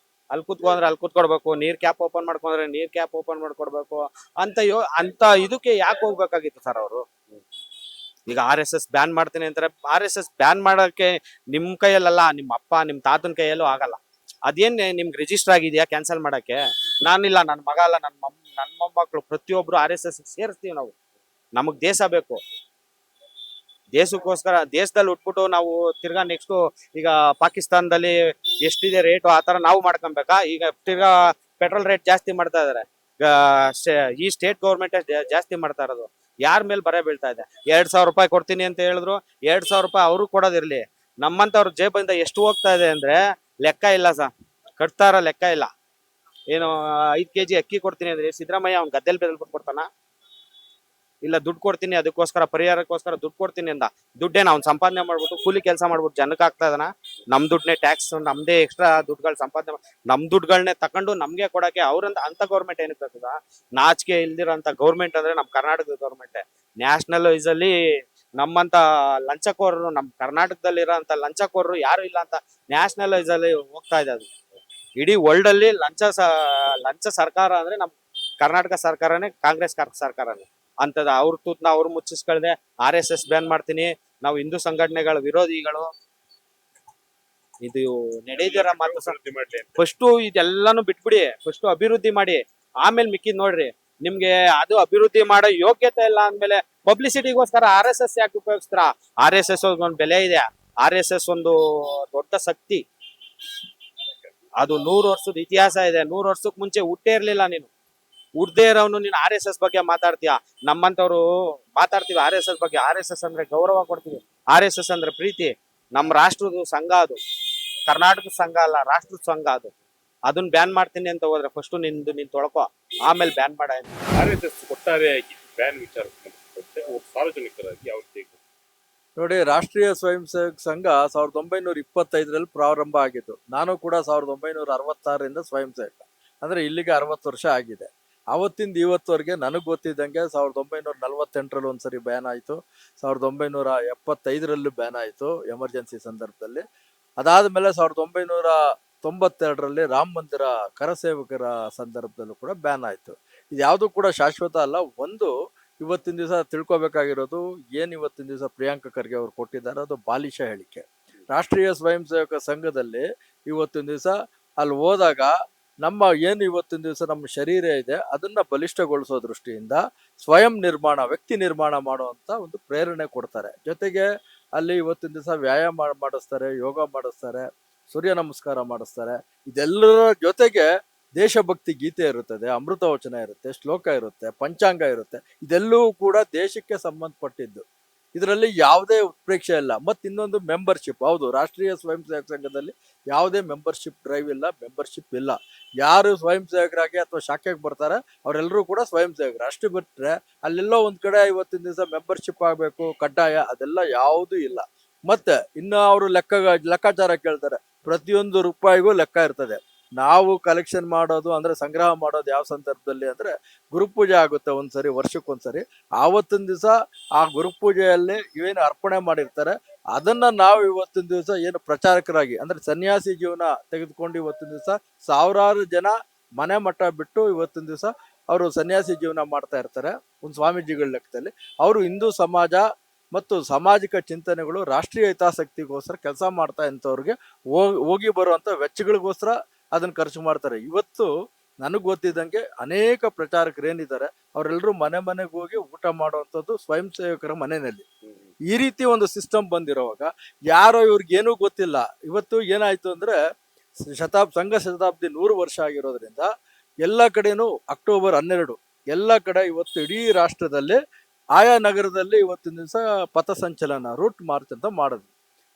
ಅಲ್ಲಿ ಕೂತ್ಕೊಂಡ್ರೆ ಅಲ್ಲಿ ಕೂತ್ಕೊಡ್ಬೇಕು, ನೀರ್ ಕ್ಯಾಪ್ ಓಪನ್ ಮಾಡ್ಕೊಂಡ್ರೆ ನೀರ್ ಕ್ಯಾಪ್ ಓಪನ್ ಮಾಡ್ಕೊಡ್ಬೇಕು ಅಂತ ಇದಕ್ಕೆ ಯಾಕೆ ಹೋಗ್ಬೇಕಾಗಿತ್ತು ಸರ್ ಅವರು? ಈಗ RSS ಬ್ಯಾನ್ ಮಾಡ್ತೀನಿ ಅಂತಾರೆ. RSS ಬ್ಯಾನ್ ಮಾಡಕ್ಕೆ ನಿಮ್ ಕೈಯಲ್ಲ, ನಿಮ್ಮ ಅಪ್ಪ ನಿಮ್ ತಾತನ ಕೈಯಲ್ಲೂ ಆಗಲ್ಲ. ಅದೇನ್ ನಿಮ್ಗೆ ರಿಜಿಸ್ಟರ್ ಆಗಿದ್ಯಾ ಕ್ಯಾನ್ಸಲ್ ಮಾಡಕ್ಕೆ? ನಾನಿಲ್ಲ, ನನ್ನ ಮಗ ಅಲ್ಲ, ನನ್ನ ಮೊಮ್ಮಕ್ಕಳು ಪ್ರತಿಯೊಬ್ರು RSS ಸೇರಿಸ್ತೀವಿ ನಾವು. ನಮಗ್ ದೇಶ ಬೇಕು. ದೇಶಕ್ಕೋಸ್ಕರ ದೇಶದಲ್ಲಿ ಉಟ್ಬಿಟ್ಟು ನಾವು ತಿರ್ಗಾ ನೆಕ್ಸ್ಟ್ ಈಗ ಪಾಕಿಸ್ತಾನದಲ್ಲಿ ಎಷ್ಟಿದೆ ರೇಟು ಆ ತರ ನಾವು ಮಾಡ್ಕೊಬೇಕಾ? ಈಗ ತಿರ್ಗಾ ಪೆಟ್ರೋಲ್ ರೇಟ್ ಜಾಸ್ತಿ ಮಾಡ್ತಾ ಇದಾರೆ. ಈ ಸ್ಟೇಟ್ ಗೌರ್ಮೆಂಟ್ ಜಾಸ್ತಿ ಮಾಡ್ತಾ ಇರೋದು. ಯಾರ ಮೇಲೆ ಬರೆ ಬೀಳ್ತಾ ಇದೆ? 2,000 ರೂಪಾಯಿ ಕೊಡ್ತೀನಿ ಅಂತ ಹೇಳಿದ್ರು, 2,000 ರೂಪಾಯಿ ಅವರು ಕೊಡೋದಿರ್ಲಿ, ನಮ್ಮಂತವ್ರ ಜೇಬಿಂದ ಎಷ್ಟು ಹೋಗ್ತಾ ಇದೆ ಅಂದ್ರೆ ಲೆಕ್ಕ ಇಲ್ಲ ಸರ್. ಕಟ್ತಾರ ಲೆಕ್ಕ ಇಲ್ಲ. ಏನು 5 kg ಅಕ್ಕಿ ಕೊಡ್ತೀನಿ ಅಂದ್ರೆ ಸಿದ್ದರಾಮಯ್ಯ ಅವ್ನ್ ಗದ್ದೆಲ್ ಬೆದಲ್ಬಿಟ್ಟು ಕೊಡ್ತಾನ? ಇಲ್ಲ ದುಡ್ಡು ಕೊಡ್ತೀನಿ, ಅದಕ್ಕೋಸ್ಕರ ಪರಿಹಾರಕ್ಕೋಸ್ಕರ ದುಡ್ಡು ಕೊಡ್ತೀನಿ ಅಂದ. ದುಡ್ಡೇನ ಅವ್ನು ಸಂಪಾದನೆ ಮಾಡ್ಬಿಟ್ಟು ಕೂಲಿ ಕೆಲಸ ಮಾಡ್ಬಿಟ್ಟು ಜನಕ್ಕೆ ಆಗ್ತಾ ಇದಾನ? ನಮ್ ದುಡ್ಡನ್ನೇ ಟ್ಯಾಕ್ಸ್, ನಮ್ದೇ ಎಕ್ಸ್ಟ್ರಾ ದುಡ್ಡುಗಳು ಸಂಪಾದನೆ ನಮ್ ದುಡ್ಡುಗಳನ್ನೇ ತಕೊಂಡು ನಮ್ಗೆ ಕೊಡಕ್ಕೆ ಅವ್ರಂತ ಅಂತ ಗೌರ್ಮೆಂಟ್ ಏನಕ್ಕೆ ಬರ್ತದ? ನಾಚಿಕೆ ಇಲ್ದಿರೋಂತ ಗೌರ್ಮೆಂಟ್ ಅಂದ್ರೆ ನಮ್ ಕರ್ನಾಟಕದ ಗೌರ್ಮೆಂಟ್. ನ್ಯಾಷನಲೈಸ್ ಅಲ್ಲಿ ನಮ್ಮಂತ ಲಂಚಕೋರರು, ನಮ್ ಕರ್ನಾಟಕದಲ್ಲಿ ಇರೋಂತ ಲಂಚಕೋರರು ಯಾರು ಇಲ್ಲ ಅಂತ ನ್ಯಾಷನಲೈಸ್ ಅಲ್ಲಿ ಹೋಗ್ತಾ ಇದೆ. ಅದು ಇಡೀ ವರ್ಲ್ಡ್ ಅಲ್ಲಿ ಲಂಚ ಸರ್ಕಾರ ಅಂದ್ರೆ ನಮ್ ಕರ್ನಾಟಕ ಸರ್ಕಾರನೇ, ಕಾಂಗ್ರೆಸ್ ಸರ್ಕಾರನೇ ಅಂತದ. ಅವ್ರ ತೂತ್ನ ಅವ್ರು ಮುಚ್ಚಿಸ್ಕಳ್ದೆ RSS ಬ್ಯಾನ್ ಮಾಡ್ತೀನಿ, ನಾವು ಹಿಂದೂ ಸಂಘಟನೆಗಳ ವಿರೋಧಿಗಳು. ಇದು ನಡೆದಿರೋ ಮಾತು ಸರ್. ಫಸ್ಟ್ ಇದೆಲ್ಲಾನು ಬಿಟ್ಬಿಡಿ, ಫಸ್ಟ್ ಅಭಿವೃದ್ಧಿ ಮಾಡಿ, ಆಮೇಲೆ ಮಿಕ್ಕಿದ್ ನೋಡ್ರಿ. ನಿಮ್ಗೆ ಅದು ಅಭಿವೃದ್ಧಿ ಮಾಡೋ ಯೋಗ್ಯತೆ ಇಲ್ಲ ಅಂದ್ಮೇಲೆ ಪಬ್ಲಿಸಿಟಿಗೋಸ್ಕರ RSS ಯಾಕೆ ಉಪಯೋಗಿಸ್ತಾರ? RSS ಒಂದು ಬೆಲೆ ಇದೆ. RSS ಒಂದು ದೊಡ್ಡ ಶಕ್ತಿ. ಅದು 100 ವರ್ಷದ ಇತಿಹಾಸ ಇದೆ. 100 ವರ್ಷಕ್ಕೆ ಮುಂಚೆ ಹುಟ್ಟೇ ಇರ್ಲಿಲ್ಲ. ನೀನು ಹುಡ್ದೇ ಇರೋನು ನೀನು RSS ಬಗ್ಗೆ ಮಾತಾಡ್ತೀಯ? ನಮ್ಮಂತವ್ರು ಮಾತಾಡ್ತೀವಿ RSS ಬಗ್ಗೆ. RSS ಅಂದ್ರೆ ಗೌರವ ಕೊಡ್ತೀವಿ, RSS ಅಂದ್ರೆ ಪ್ರೀತಿ. ನಮ್ಮ ರಾಷ್ಟ್ರದ ಸಂಘ ಅದು, ಕರ್ನಾಟಕದ ಸಂಘ ಅಲ್ಲ, ರಾಷ್ಟ್ರದ ಸಂಘ ಅದು. ಅದನ್ನ ಬ್ಯಾನ್ ಮಾಡ್ತೀನಿ ಅಂತ ಹೋದ್ರೆ ಫಸ್ಟ್ ನೀನ್ ತೊಳ್ಕೊ, ಆಮೇಲೆ ಬ್ಯಾನ್ ಮಾಡ. RSS ಒಟ್ಟಾರೆಯಾಗಿ ಬ್ಯಾನ್ ವಿಚಾರಕ್ಕೆ ಸಾರ್ವಜನಿಕರಾಗಿ ಯಾವ ರೀತಿ? ನೋಡಿ, ರಾಷ್ಟ್ರೀಯ ಸ್ವಯಂ ಸೇವಕ ಸಂಘ 1925ರಲ್ಲಿ ಪ್ರಾರಂಭ ಆಗಿತ್ತು. ನಾನು ಕೂಡ 1966ರಿಂದ ಸ್ವಯಂ ಸೇವಕ, ಅಂದ್ರೆ ಇಲ್ಲಿಗೆ 60 ವರ್ಷ ಆಗಿದೆ. ಅವತ್ತಿಂದ ಇವತ್ತವರೆಗೆ ನನಗೆ ಗೊತ್ತಿದ್ದಂಗೆ 1948ರಲ್ಲಿ ಒಂದ್ಸರಿ ಬ್ಯಾನ್ ಆಯಿತು, 1975ರಲ್ಲೂ ಬ್ಯಾನ್ ಆಯಿತು ಎಮರ್ಜೆನ್ಸಿ ಸಂದರ್ಭದಲ್ಲಿ. ಅದಾದ್ಮೇಲೆ 1992ರಲ್ಲಿ ರಾಮ ಮಂದಿರ ಕರಸೇವಕರ ಸಂದರ್ಭದಲ್ಲೂ ಕೂಡ ಬ್ಯಾನ್ ಆಯಿತು. ಇದು ಯಾವುದು ಕೂಡ ಶಾಶ್ವತ ಅಲ್ಲ. ಒಂದು ಇವತ್ತಿನ ದಿವಸ ತಿಳ್ಕೊಬೇಕಾಗಿರೋದು ಏನು, ಇವತ್ತಿನ ದಿವಸ ಪ್ರಿಯಾಂಕ ಖರ್ಗೆ ಅವರು ಕೊಟ್ಟಿದ್ದಾರೆ ಅದು ಬಾಲಿಶ ಹೇಳಿಕೆ. ರಾಷ್ಟ್ರೀಯ ಸ್ವಯಂ ಸೇವಕ ಸಂಘದಲ್ಲಿ ಇವತ್ತಿನ ದಿವಸ ಅಲ್ಲಿ ಹೋದಾಗ ನಮ್ಮ ಏನು ಇವತ್ತಿನ ದಿವಸ ನಮ್ಮ ಶರೀರ ಇದೆ ಅದನ್ನ ಬಲಿಷ್ಠಗೊಳಿಸೋ ದೃಷ್ಟಿಯಿಂದ ಸ್ವಯಂ ನಿರ್ಮಾಣ, ವ್ಯಕ್ತಿ ನಿರ್ಮಾಣ ಮಾಡುವಂತ ಒಂದು ಪ್ರೇರಣೆ ಕೊಡ್ತಾರೆ. ಜೊತೆಗೆ ಅಲ್ಲಿ ಇವತ್ತಿನ ದಿವಸ ವ್ಯಾಯಾಮ ಮಾಡಿಸ್ತಾರೆ, ಯೋಗ ಮಾಡಿಸ್ತಾರೆ, ಸೂರ್ಯ ನಮಸ್ಕಾರ ಮಾಡಿಸ್ತಾರೆ. ಇದೆಲ್ಲರ ಜೊತೆಗೆ ದೇಶಭಕ್ತಿ ಗೀತೆ ಇರುತ್ತದೆ, ಅಮೃತ ವಚನ ಇರುತ್ತೆ, ಶ್ಲೋಕ ಇರುತ್ತೆ, ಪಂಚಾಂಗ ಇರುತ್ತೆ. ಇದೆಲ್ಲವೂ ಕೂಡ ದೇಶಕ್ಕೆ ಸಂಬಂಧಪಟ್ಟಿದ್ದು. ಇದರಲ್ಲಿ ಯಾವುದೇ ಉತ್ಪ್ರೇಕ್ಷೆ ಇಲ್ಲ. ಮತ್ತು ಇನ್ನೊಂದು ಮೆಂಬರ್ಶಿಪ್. ಹೌದು, ರಾಷ್ಟ್ರೀಯ ಸ್ವಯಂ ಸೇವಕ ಸಂಘದಲ್ಲಿ ಯಾವುದೇ ಮೆಂಬರ್ಶಿಪ್ ಡ್ರೈವ್ ಇಲ್ಲ, ಮೆಂಬರ್ಶಿಪ್ ಇಲ್ಲ. ಯಾರು ಸ್ವಯಂ ಸೇವಕರಾಗಿ ಅಥವಾ ಶಾಖೆಗೆ ಬರ್ತಾರೆ ಅವರೆಲ್ಲರೂ ಕೂಡ ಸ್ವಯಂ ಸೇವಕರು. ಅಷ್ಟು ಬಿಟ್ಟರೆ ಅಲ್ಲೆಲ್ಲೋ ಒಂದ್ ಕಡೆ ಇವತ್ತಿನ ದಿವಸ ಮೆಂಬರ್ಶಿಪ್ ಆಗಬೇಕು ಕಡ್ಡಾಯ, ಅದೆಲ್ಲ ಯಾವುದೂ ಇಲ್ಲ. ಮತ್ತೆ ಇನ್ನು ಅವರು ಲೆಕ್ಕಾಚಾರ ಕೇಳ್ತಾರೆ, ಪ್ರತಿಯೊಂದು ರೂಪಾಯಿಗೂ ಲೆಕ್ಕ ಇರ್ತದೆ. ನಾವು ಕಲೆಕ್ಷನ್ ಮಾಡೋದು ಅಂದ್ರೆ ಸಂಗ್ರಹ ಮಾಡೋದು ಯಾವ ಸಂದರ್ಭದಲ್ಲಿ ಅಂದ್ರೆ ಗುರುಪೂಜೆ ಆಗುತ್ತೆ ಒಂದ್ಸರಿ, ವರ್ಷಕ್ಕೊಂದ್ಸರಿ. ಆವತ್ತಿನ ದಿವಸ ಆ ಗುರುಪೂಜೆಯಲ್ಲಿ ಏನು ಅರ್ಪಣೆ ಮಾಡಿರ್ತಾರೆ ಅದನ್ನ ನಾವು ಇವತ್ತಿನ ದಿವಸ ಏನು ಪ್ರಚಾರಕರಾಗಿ ಅಂದ್ರೆ ಸನ್ಯಾಸಿ ಜೀವನ ತೆಗೆದುಕೊಂಡು ಇವತ್ತಿನ ದಿವಸ ಸಾವಿರಾರು ಜನ ಮನೆ ಮಠ ಬಿಟ್ಟು ಇವತ್ತಿನ ದಿವಸ ಅವರು ಸನ್ಯಾಸಿ ಜೀವನ ಮಾಡ್ತಾ ಇರ್ತಾರೆ ಒಂದು ಸ್ವಾಮೀಜಿಗಳ ಲೆಕ್ಕದಲ್ಲಿ. ಅವರು ಹಿಂದೂ ಸಮಾಜ ಮತ್ತು ಸಾಮಾಜಿಕ ಚಿಂತನೆಗಳು ರಾಷ್ಟ್ರೀಯ ಹಿತಾಸಕ್ತಿಗೋಸ್ಕರ ಕೆಲಸ ಮಾಡ್ತಾ ಇಂಥವ್ರಿಗೆ ಹೋಗಿ ಬರುವಂತ ವೆಚ್ಚಗಳಿಗೋಸ್ಕರ ಅದನ್ನ ಖರ್ಚು ಮಾಡ್ತಾರೆ. ಇವತ್ತು ನನಗೆ ಗೊತ್ತಿದ್ದಂಗೆ ಅನೇಕ ಪ್ರಚಾರಕರು ಏನಿದ್ದಾರೆ ಅವರೆಲ್ಲರೂ ಮನೆ ಮನೆಗೆ ಹೋಗಿ ಊಟ ಮಾಡುವಂಥದ್ದು ಸ್ವಯಂ ಸೇವಕರ ಮನೆಯಲ್ಲಿ. ಈ ರೀತಿ ಒಂದು ಸಿಸ್ಟಮ್ ಬಂದಿರೋವಾಗ ಯಾರೋ ಇವ್ರಿಗೇನೂ ಗೊತ್ತಿಲ್ಲ. ಇವತ್ತು ಏನಾಯ್ತು ಅಂದ್ರೆ ಸಂಘ ಶತಾಬ್ದಿ 100 ವರ್ಷ ಆಗಿರೋದ್ರಿಂದ ಎಲ್ಲ ಕಡೆನೂ ಅಕ್ಟೋಬರ್ 12 ಎಲ್ಲ ಕಡೆ ಇವತ್ತು ಇಡೀ ರಾಷ್ಟ್ರದಲ್ಲಿ ಆಯಾ ನಗರದಲ್ಲಿ ಇವತ್ತಿನ ದಿವಸ ಪಥಸಂಚಲನ ರೂಟ್ ಮಾರ್ಚ್ ಅಂತ ಮಾಡಿದ್ವಿ.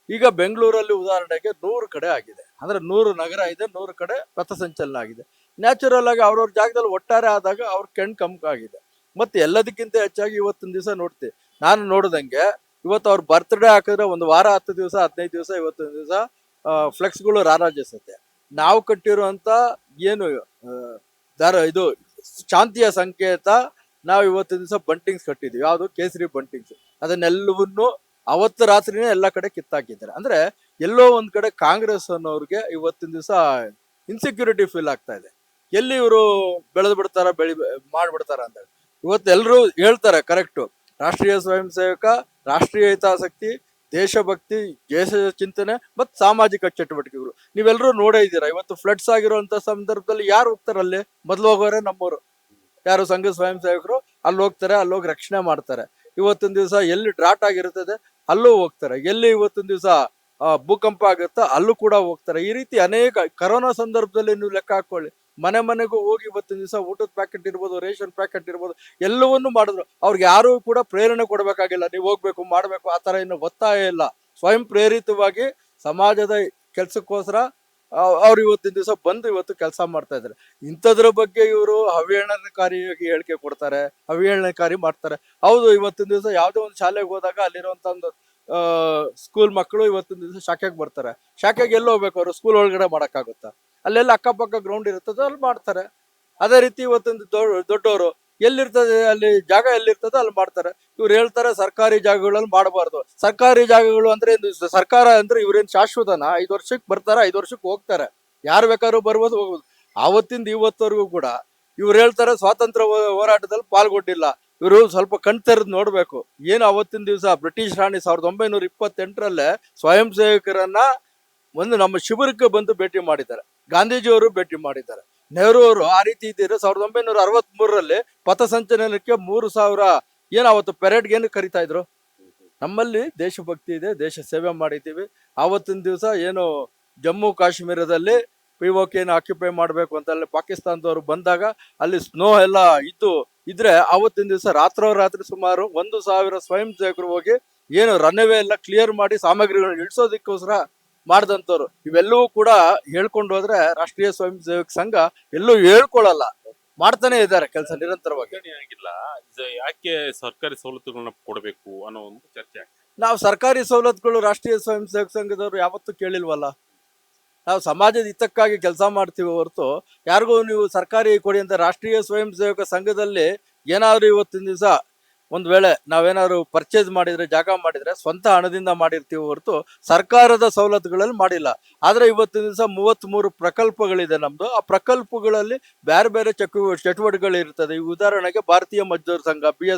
ಈಗ ಬೆಂಗಳೂರಲ್ಲಿ ಉದಾಹರಣೆಗೆ 100 ಕಡೆ ಆಗಿದೆ. ಅಂದ್ರೆ 100 ನಗರ ಇದೆ, 100 ಕಡೆ ಪಥಸಂಚಲನ ಆಗಿದೆ. ನ್ಯಾಚುರಲ್ ಆಗಿ ಅವ್ರವ್ರ ಜಾಗದಲ್ಲಿ ಒಟ್ಟಾರೆ ಆದಾಗ ಅವ್ರ ಕಮ್ಮಿ ಆಗಿದೆ. ಮತ್ತೆ ಎಲ್ಲದಕ್ಕಿಂತ ಹೆಚ್ಚಾಗಿ ಇವತ್ತಿನ ದಿವಸ ನೋಡ್ತೀವಿ, ನಾನು ನೋಡಿದಂಗೆ ಇವತ್ತು ಅವ್ರ ಬರ್ತ್ಡೇ ಹಾಕಿದ್ರೆ ಒಂದು ವಾರ 10 ದಿವಸ 15 ದಿವಸ ಇವತ್ತಿನ ದಿವಸ ಫ್ಲೆಕ್ಸ್ಗಳು ರಾರಾಜಿಸುತ್ತೆ. ನಾವು ಕಟ್ಟಿರುವಂತ ಏನು ಇದು ಶಾಂತಿಯ ಸಂಕೇತ, ನಾವು ಇವತ್ತಿನ ದಿವಸ ಬಂಟಿಂಗ್ಸ್ ಕಟ್ಟಿದ್ವಿ. ಯಾವುದು ಕೇಸರಿ ಬಂಟಿಂಗ್ಸ್, ಅದನ್ನೆಲ್ಲವನ್ನು ಅವತ್ತು ರಾತ್ರಿನೇ ಎಲ್ಲ ಕಡೆ ಕಿತ್ತಾಕಿದ್ದಾರೆ. ಅಂದ್ರೆ ಎಲ್ಲೋ ಒಂದ್ ಕಡೆ ಕಾಂಗ್ರೆಸ್ ಅನ್ನೋರ್ಗೆ ಇವತ್ತಿನ ದಿವಸ ಇನ್ಸೆಕ್ಯೂರಿಟಿ ಫೀಲ್ ಆಗ್ತಾ ಇದೆ. ಎಲ್ಲಿ ಇವರು ಬೆಳೆದು ಬಿಡ್ತಾರ ಮಾಡ್ಬಿಡ್ತಾರ ಅಂತ ಇವತ್ತು ಎಲ್ಲರೂ ಹೇಳ್ತಾರೆ. ಕರೆಕ್ಟು, ರಾಷ್ಟ್ರೀಯ ಸ್ವಯಂ ಸೇವಕ, ರಾಷ್ಟ್ರೀಯ ಹಿತಾಸಕ್ತಿ, ದೇಶಭಕ್ತಿ, ದೇಶ ಚಿಂತನೆ ಮತ್ತು ಸಾಮಾಜಿಕ ಚಟುವಟಿಕೆಗಳು ನೀವೆಲ್ಲರೂ ನೋಡೇ ಇದ್ದೀರಾ. ಇವತ್ತು ಫ್ಲಡ್ಸ್ ಆಗಿರುವಂತ ಸಂದರ್ಭದಲ್ಲಿ ಯಾರು ಹೋಗ್ತಾರಲ್ಲಿ? ಮೊದಲು ಹೋಗೋರೆ ನಮ್ಮವರು, ಯಾರು ಸಂಘ ಸ್ವಯಂ ಸೇವಕರು ಅಲ್ಲಿ ಹೋಗ್ತಾರೆ, ಅಲ್ಲಿ ಹೋಗಿ ರಕ್ಷಣೆ ಮಾಡ್ತಾರೆ. ಇವತ್ತಿನ ದಿವಸ ಎಲ್ಲಿ ಡ್ರಾಟ್ ಆಗಿರ್ತದೆ ಅಲ್ಲೂ ಹೋಗ್ತಾರೆ, ಎಲ್ಲಿ ಇವತ್ತಿನ ದಿವಸ ಭೂಕಂಪ ಆಗುತ್ತೋ ಅಲ್ಲೂ ಕೂಡ ಹೋಗ್ತಾರೆ. ಈ ರೀತಿ ಅನೇಕ ಕರೋನಾ ಸಂದರ್ಭದಲ್ಲಿ ನೀವು ಲೆಕ್ಕ ಹಾಕೊಳ್ಳಿ, ಮನೆ ಮನೆಗೂ ಹೋಗಿ ಇವತ್ತಿನ ದಿವಸ ಊಟದ ಪ್ಯಾಕೆಟ್ ಇರ್ಬೋದು, ರೇಷನ್ ಪ್ಯಾಕೆಟ್ ಇರ್ಬೋದು, ಎಲ್ಲವನ್ನೂ ಮಾಡಿದ್ರು. ಅವ್ರಿಗೆ ಯಾರು ಕೂಡ ಪ್ರೇರಣೆ ಕೊಡ್ಬೇಕಾಗಿಲ್ಲ, ನೀವು ಹೋಗ್ಬೇಕು ಮಾಡಬೇಕು ಆ ತರ ಇನ್ನು ಒತ್ತಾಯ ಇಲ್ಲ. ಸ್ವಯಂ ಪ್ರೇರಿತವಾಗಿ ಸಮಾಜದ ಕೆಲ್ಸಕ್ಕೋಸ್ಕರ ಅವ್ರು ಇವತ್ತಿನ ದಿವಸ ಬಂದು ಇವತ್ತು ಕೆಲಸ ಮಾಡ್ತಾ ಇದ್ದಾರೆ. ಇಂಥದ್ರ ಬಗ್ಗೆ ಇವರು ಅವಹೇಳನಕಾರಿಯಾಗಿ ಹೇಳಿಕೆ ಕೊಡ್ತಾರೆ, ಅವಹೇಳನಕಾರಿ ಮಾಡ್ತಾರೆ. ಹೌದು, ಇವತ್ತಿನ ದಿವಸ ಯಾವುದೇ ಒಂದು ಶಾಲೆಗೆ ಹೋದಾಗ ಅಲ್ಲಿರುವಂತ ಒಂದು ಸ್ಕೂಲ್ ಮಕ್ಕಳು ಇವತ್ತಿನ ದಿವಸ ಶಾಖೆಗೆ ಬರ್ತಾರೆ. ಶಾಖೆಗೆ ಎಲ್ಲಿ ಹೋಗ್ಬೇಕು ಅವರು? ಸ್ಕೂಲ್ ಒಳಗಡೆ ಮಾಡಕ್ಕಾಗುತ್ತಾ? ಅಲ್ಲೆಲ್ಲ ಅಕ್ಕಪಕ್ಕ ಗ್ರೌಂಡ್ ಇರ್ತದೆ, ಅಲ್ಲಿ ಮಾಡ್ತಾರೆ. ಅದೇ ರೀತಿ ಇವತ್ತೊಂದು ದೊಡ್ಡವರು ಎಲ್ಲಿರ್ತದೆ, ಅಲ್ಲಿ ಜಾಗ ಎಲ್ಲಿರ್ತದೆ ಅಲ್ಲಿ ಮಾಡ್ತಾರೆ. ಇವ್ರು ಹೇಳ್ತಾರೆ ಸರ್ಕಾರಿ ಜಾಗಗಳಲ್ಲಿ ಮಾಡಬಾರ್ದು. ಸರ್ಕಾರಿ ಜಾಗಗಳು ಅಂದ್ರೆ ಸರ್ಕಾರ ಅಂದ್ರೆ ಇವ್ರೇನ್ ಶಾಶ್ವತನ? 5 ವರ್ಷಕ್ಕೆ ಬರ್ತಾರೆ, 5 ವರ್ಷಕ್ಕೆ ಹೋಗ್ತಾರೆ, ಯಾರು ಬೇಕಾದ್ರೂ ಬರ್ಬೋದು ಹೋಗ್ಬೋದು. ಆವತ್ತಿಂದ ಇವತ್ತವರೆಗೂ ಕೂಡ ಇವ್ರು ಹೇಳ್ತಾರೆ ಸ್ವಾತಂತ್ರ್ಯ ಹೋರಾಟದಲ್ಲಿ ಪಾಲ್ಗೊಂಡಿಲ್ಲ. ಇವರು ಸ್ವಲ್ಪ ಕಣ್ತೆರೆದು ನೋಡ್ಬೇಕು. ಏನು ಅವತ್ತಿನ ದಿವಸ ಬ್ರಿಟಿಷ್ ರಾಣಿ 1928ರಲ್ಲೇ ಸ್ವಯಂ ಸೇವಕರನ್ನ ಒಂದು ನಮ್ಮ ಶಿಬಿರಕ್ಕೆ ಬಂದು ಭೇಟಿ ಮಾಡಿದ್ದಾರೆ, ಗಾಂಧೀಜಿಯವರು ಭೇಟಿ ಮಾಡಿದ್ದಾರೆ, ನೆಹರು ಅವರು ಆ ರೀತಿ ಇದ್ದಿದ್ರೆ 1963ರಲ್ಲಿ ಪಥಸಂಚಲನಕ್ಕೆ 3000 ಏನು ಅವತ್ತು ಪೆರೇಡ್ಗೆ ಏನು ಕರಿತಾ ಇದ್ರು. ನಮ್ಮಲ್ಲಿ ದೇಶಭಕ್ತಿ ಇದೆ, ದೇಶ ಸೇವೆ ಮಾಡಿದ್ದೀವಿ. ಆವತ್ತಿನ ದಿವಸ ಏನು ಜಮ್ಮು ಕಾಶ್ಮೀರದಲ್ಲಿ POKನ ಆಕ್ಯುಪೈ ಮಾಡಬೇಕು ಅಂತ ಅಲ್ಲಿ ಪಾಕಿಸ್ತಾನದವರು ಬಂದಾಗ ಅಲ್ಲಿ ಸ್ನೋ ಎಲ್ಲ ಇದ್ರೆ ಆವತ್ತಿನ ದಿವಸ ರಾತ್ರೋರಾತ್ರಿ ಸುಮಾರು 1000 ಸ್ವಯಂ ಸೇವಕರು ಹೋಗಿ ಏನು ರನ್ವೇ ಎಲ್ಲ ಕ್ಲಿಯರ್ ಮಾಡಿ ಸಾಮಗ್ರಿಗಳನ್ನ ಇಳಿಸೋದಕ್ಕೋಸ್ಕರ ಮಾಡ್ದಂತವ್ರು. ಇವೆಲ್ಲವೂ ಕೂಡ ಹೇಳ್ಕೊಂಡು ಹೋದ್ರೆ ರಾಷ್ಟ್ರೀಯ ಸ್ವಯಂ ಸೇವಕ ಸಂಘ ಎಲ್ಲೂ ಹೇಳ್ಕೊಳ್ಳಲ್ಲ, ಮಾಡ್ತಾನೆ ಇದ್ದಾರೆ ಕೆಲಸ ನಿರಂತರವಾಗಿ. ಆಗಿಲ್ಲ, ಯಾಕೆ ಸರ್ಕಾರಿ ಸವಲತ್ತುಗಳನ್ನ ಕೊಡಬೇಕು ಅನ್ನೋ ಒಂದು ಚರ್ಚೆ ಆಗ್ತದೆ. ನಾವು ಸರ್ಕಾರಿ ಸವಲತ್ತುಗಳು ರಾಷ್ಟ್ರೀಯ ಸ್ವಯಂ ಸೇವಕ ಸಂಘದವರು ಯಾವತ್ತೂ ಕೇಳಿಲ್ವಲ್ಲ. ನಾವು ಸಮಾಜದ ಹಿತಕ್ಕಾಗಿ ಕೆಲಸ ಮಾಡ್ತೀವಿ ಹೊರತು ಯಾರಿಗೂ ನೀವು ಸರ್ಕಾರಿ ಕೊಡಿ ಅಂತ. ರಾಷ್ಟ್ರೀಯ ಸ್ವಯಂ ಸೇವಕ ಸಂಘದಲ್ಲಿ ಏನಾದ್ರು ಇವತ್ತಿನ ದಿವಸ ಒಂದ್ ವೇಳೆ ನಾವೇನಾದ್ರು ಪರ್ಚೇಸ್ ಮಾಡಿದ್ರೆ, ಜಾಗ ಮಾಡಿದ್ರೆ ಸ್ವಂತ ಹಣದಿಂದ ಮಾಡಿರ್ತೀವಿ ಹೊರತು ಸರ್ಕಾರದ ಸವಲತ್ತುಗಳಲ್ಲಿ ಮಾಡಿಲ್ಲ. ಆದ್ರೆ ಇವತ್ತಿನ ದಿವಸ 33 ಪ್ರಕಲ್ಪಗಳಿದೆ ನಮ್ದು. ಆ ಪ್ರಕಲ್ಪಗಳಲ್ಲಿ ಬೇರೆ ಬೇರೆ ಚಟುವಟಿಕೆಗಳು ಇರ್ತದೆ. ಈ ಉದಾಹರಣೆಗೆ ಭಾರತೀಯ ಮಜ್ದೂರ್ ಸಂಘ,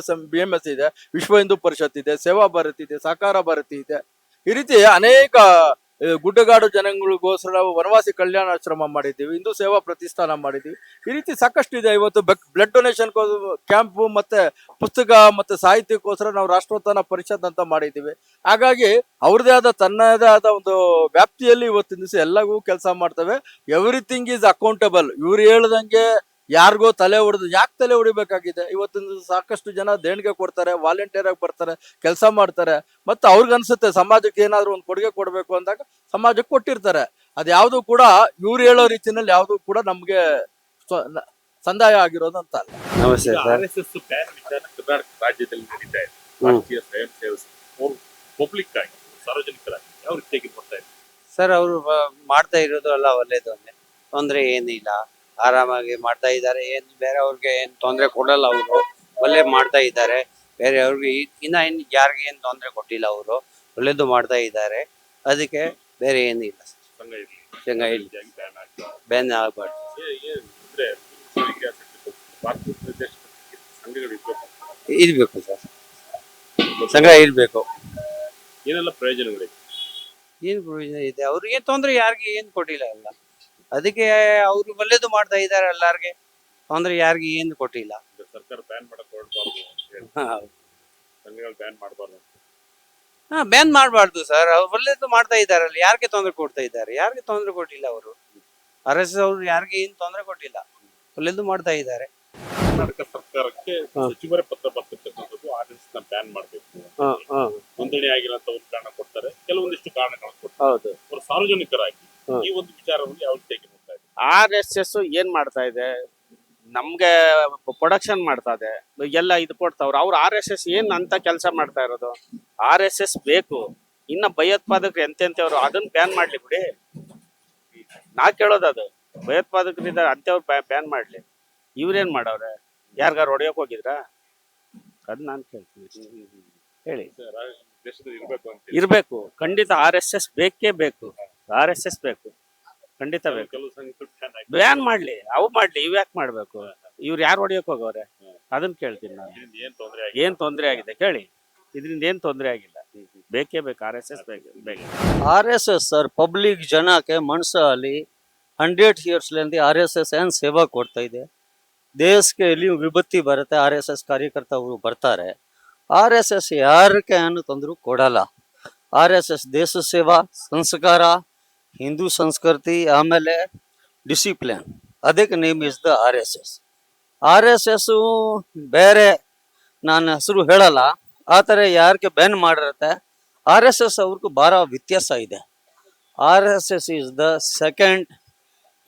BMS ಇದೆ, ವಿಶ್ವ ಹಿಂದೂ ಪರಿಷತ್ ಇದೆ, ಸೇವಾ ಭಾರತಿ ಇದೆ, ಸಹಕಾರ ಭಾರತಿ ಇದೆ. ಈ ರೀತಿ ಅನೇಕ ಗುಡ್ಡಗಾಡು ಜನಗಳಿಗೋಸ್ಕರ ನಾವು ವನವಾಸಿ ಕಲ್ಯಾಣಾಶ್ರಮ ಮಾಡಿದ್ದೀವಿ, ಹಿಂದೂ ಸೇವಾ ಪ್ರತಿಷ್ಠಾನ ಮಾಡಿದ್ದೀವಿ. ಈ ರೀತಿ ಸಾಕಷ್ಟು ಇದೆ. ಇವತ್ತು ಬ್ಲಡ್ ಡೊನೇಷನ್ ಕ್ಯಾಂಪು ಮತ್ತೆ ಪುಸ್ತಕ ಮತ್ತೆ ಸಾಹಿತ್ಯಕ್ಕೋಸ್ಕರ ನಾವು ರಾಷ್ಟ್ರೋತ್ಥಾನ ಪರಿಷತ್ ಅಂತ ಮಾಡಿದ್ದೀವಿ. ಹಾಗಾಗಿ ಅವ್ರದೇ ಆದ ತನ್ನದೇ ಆದ ಒಂದು ವ್ಯಾಪ್ತಿಯಲ್ಲಿ ಇವತ್ತಿನ ದಿವಸ ಎಲ್ಲವೂ ಕೆಲಸ ಮಾಡ್ತವೆ. Everything is accountable. ಇವ್ರು ಹೇಳ್ದಂಗೆ ಯಾರಿಗೋ ತಲೆ ಹೊಡೆದು ಯಾಕೆ ತಲೆ ಹೊಡಿಬೇಕಾಗಿದೆ? ಇವತ್ತಿನ ಸಾಕಷ್ಟು ಜನ ದೇಣಿಗೆ ಕೊಡ್ತಾರೆ, ವಾಲಂಟಿಯರ್ ಆಗಿ ಬರ್ತಾರೆ, ಕೆಲಸ ಮಾಡ್ತಾರೆ. ಮತ್ತೆ ಅವ್ರಿಗನ್ಸುತ್ತೆ ಸಮಾಜಕ್ಕೆ ಏನಾದ್ರು ಒಂದು ಕೊಡುಗೆ ಕೊಡ್ಬೇಕು ಅಂದಾಗ ಸಮಾಜಕ್ಕೆ ಕೊಟ್ಟಿರ್ತಾರೆ. ಅದ್ಯಾವುದು ಕೂಡ ಇವ್ರು ಹೇಳೋ ರೀತಿನಲ್ಲಿ ಯಾವುದು ಕೂಡ ನಮ್ಗೆ ಸಂದಾಯ ಆಗಿರೋದು ಅಂತ ಅಲ್ಲ. ನಮಸ್ತೆ ಸರ್. RSS ಬ್ಯಾನ್ ವಿಚಾರ ಕರ್ನಾಟಕ ರಾಜ್ಯದಲ್ಲಿ ನಡೀತಾ ಇದೆ. ರಾಷ್ಟ್ರೀಯ ಸ್ವಯಂ ಸೇವಕ ಪಬ್ಲಿಕ್ ಆಗಿ ಸಾರ್ವಜನಿಕರಾಗಿ ಯಾವ ರೀತಿಯಾಗಿ ನೋಡ್ತಾ ಇದ್ದಾರೆ ಸರ್? ಅವರು ಮಾಡ್ತಾ ಇರೋದು ಎಲ್ಲ ಒಳ್ಳೇದು, ತೊಂದರೆ ಏನಿಲ್ಲ, ಆರಾಮಾಗಿ ಮಾಡ್ತಾ ಇದ್ದಾರೆ. ಏನ್ ಬೇರೆಯವ್ರಿಗೆ ಏನ್ ತೊಂದರೆ ಕೊಡಲ್ಲ, ಅವರು ಒಳ್ಳೆ ಮಾಡ್ತಾ ಇದ್ದಾರೆ. ಬೇರೆಯವ್ರಿಗೆ ಇನ್ನು ಯಾರಿಗೆ ಏನ್ ತೊಂದರೆ ಕೊಟ್ಟಿಲ್ಲ ಅವರು. ಒಳ್ಳೇದು ಮಾಡ್ತಾ ಇದ್ದಾರೆ. ಅದಕ್ಕೆ ಬೇರೆ ಏನಿಲ್ಲ. ಸಂಘ ಇರ್ಲಿ. ಸಂಘ ಇರ್ಲಿ. ಬ್ಯಾನ್ ಆಗ್ತಾ ಬ್ಯಾನ್ ಆಗಬಾರ್ದು. ಅಂದ್ರೆ ಮುಸ್ಲಿಮ್ಗೆ ಆಸಕ್ತಿ ಭಾರತ ದೇಶದಲ್ಲಿ ಸಂಘಗಳು ಇರ್ಬೇಕು. ಇರ್ಬೇಕು ಸರ್, ಸಂಘ ಇರ್ಬೇಕು. ಏನೆಲ್ಲ ಪ್ರಯೋಜನಗಳಿದೆ? ಏನು ಪ್ರಯೋಜನ ಇದೆ? ಅವ್ರಿಗೆ ತೊಂದ್ರೆ ಯಾರಿಗೆ ಏನು ಕೊಟ್ಟಿಲ್ಲ ಅಲ್ಲ. ಅದಕ್ಕೆ ಅವ್ರು ಒಳ್ಳೇದು ಮಾಡ್ತಾ ಇದ್ದಾರೆ ಎಲ್ಲಾರ್ಗೆ. ತೊಂದ್ರೆ ಯಾರಿಗೆ ಏನು ಕೊಟ್ಟಿಲ್ಲ. ಸರ್ಕಾರ ಬ್ಯಾನ್ ಮಾಡಕ್ ಹೊರಡಬಾರ್ದು ಅಂತ ಹೇಳಿ ಸಂಘಗಳು ಬ್ಯಾನ್ ಮಾಡಬಾರ್ದು. ಬ್ಯಾನ್ ಮಾಡಬಾರ್ದು ಸರ್. ಅವ್ರು ಒಳ್ಳೇದು ಮಾಡ್ತಾ ಇದ್ದಾರಲ್ಲ, ಯಾರಿಗೆ ತೊಂದರೆ ಕೊಡ್ತಾ ಇದ್ದಾರೆ? ಯಾರಿಗೆ ತೊಂದರೆ ಕೊಟ್ಟಿಲ್ಲ ಅವರು. RSS ಅವರು ಯಾರಿಗೆ ಏನು ತೊಂದರೆ ಕೊಟ್ಟಿಲ್ಲ, ಒಳ್ಳೇದು ಮಾಡ್ತಾ ಇದ್ದಾರೆ. ಕರ್ನಾಟಕ ಸರ್ಕಾರಕ್ಕೆ ಸಚಿವರೇ ಪತ್ರ ಬರ್ತಿರ್ತಕ್ಕಂಥದ್ದು RSS ನ ಬ್ಯಾನ್ ಮಾಡಬೇಕು, ನೋಂದಣಿ ಆಗಿಲ್ಲ ಅಂತ ಒಂದು ಕಾರಣ ಕೊಡ್ತಾರೆ, ಕೆಲವೊಂದಿಷ್ಟು ಕಾರಣಗಳನ್ನು ಕೊಡ್ತಾರೆ. ಹೌದು. ಅವರು ಸಾರ್ವಜನಿಕರಾಗಿ ಈ ಒಂದು ವಿಚಾರವನ್ನು ಯಾವ ರೀತಿಯಾಗಿ ನೋಡ್ತಾ ಇದ್ದಾರೆ? RSS ಏನ್ ಮಾಡ್ತಾ ಇದೆ, ನಮ್ಗೆ ಪ್ರೊಡಕ್ಷನ್ ಮಾಡ್ತಾ ಇದೆ, ಎಲ್ಲ ಇದು ಕೊಡ್ತಾವ್ರು. ಅವ್ರು RSS ಏನ್ ಅಂತ ಕೆಲಸ ಮಾಡ್ತಾ ಇರೋದು? RSS ಬೇಕು. ಇನ್ನ ಭಯೋತ್ಪಾದಕರು ಎಂತೆಂತವ್ರು ಅದನ್ನ ಬ್ಯಾನ್ ಮಾಡ್ಲಿ ಬಿಡಿ. ನಾ ಕೇಳೋದು ಅದು, ಭಯೋತ್ಪಾದಕರಿದ್ದಾರೆ ಅಂತವ್ರು ಬ್ಯಾನ್ ಮಾಡ್ಲಿ. ಇವ್ರೇನ್ ಮಾಡವ್ರೆ? ಯಾರಿಗಾರು ಹೊಡೆಯಕ್ ಹೋಗಿದ್ರಾ? ಅದ್ ನಾನ್ ಕೇಳ್ತೀನಿ, ಹೇಳಿ. ದೇಶದಲ್ಲಿ ಇರ್ಬೇಕು ಅಂತ ಇರ್ಬೇಕು, ಖಂಡಿತ RSS ಬೇಕೇ ಬೇಕು. RSS ಬೇಕು, ಖಂಡಿತ ಬೇಕು. ಕೆಲವು ಸಂಘಗಳು ಬ್ಯಾನ್ ಆಗಿ ಬ್ಯಾನ್ ಮಾಡ್ಲಿ, ಅವು ಮಾಡ್ಲಿ, ಇವ್ ಯಾಕೆ ಮಾಡ್ಬೇಕು? ಇವ್ರು ಯಾರು ಹೊಡಿಯಕ್ ಹೋಗವ್ರೆ? ಅದನ್ನ ಕೇಳ್ತೀನಿ ನಾನು. ಇದರಿಂದ ಏನ್ ತೊಂದರೆ ಆಗಿದೆ? ಏನ್ ತೊಂದರೆ ಆಗಿದೆ ಕೇಳಿ. ಇದರಿಂದ ಏನ್ ತೊಂದರೆ ಆಗಿಲ್ಲ. ಬೇಕೇ ಬೇಕು, RSS ಬೇಕು. RSS ಸರ್ ಪಬ್ಲಿಕ್ ಜನಕ್ಕೆ ಮನಸ್ಸಲ್ಲಿ 100 ಇಯರ್ಸ್ಲಿಂದ RSS ಏನು ಸೇವಾ ಕೊಡ್ತಾ ಇದೆ. ದೇಶಕ್ಕೆ ಎಲ್ಲಿಯೂ ವಿಪತ್ತಿ ಬರುತ್ತೆ, RSS ಕಾರ್ಯಕರ್ತರು ಬರ್ತಾರೆ. RSS ಯಾರಕ್ಕೆ ಏನು ತೊಂದರೆ ಕೊಡಲ್ಲ. RSS ದೇಶ ಸೇವಾ, ಸಂಸ್ಕಾರ, ಹಿಂದೂ ಸಂಸ್ಕೃತಿ, ಆಮೇಲೆ ಡಿಸಿಪ್ಲಿನ್, ಅದಕ್ಕೆ name is the RSS. RSS ಬೇರೆ ನಾನು ಹೆಸರು ಹೇಳಲ್ಲ, ಆ ಥರ ಯಾರಿಗೆ ಬ್ಯಾನ್ ಮಾಡಿರುತ್ತೆ. RSS ಅವ್ರಿಗೂ ಭಾಳ ವ್ಯತ್ಯಾಸ ಇದೆ. RSS is the second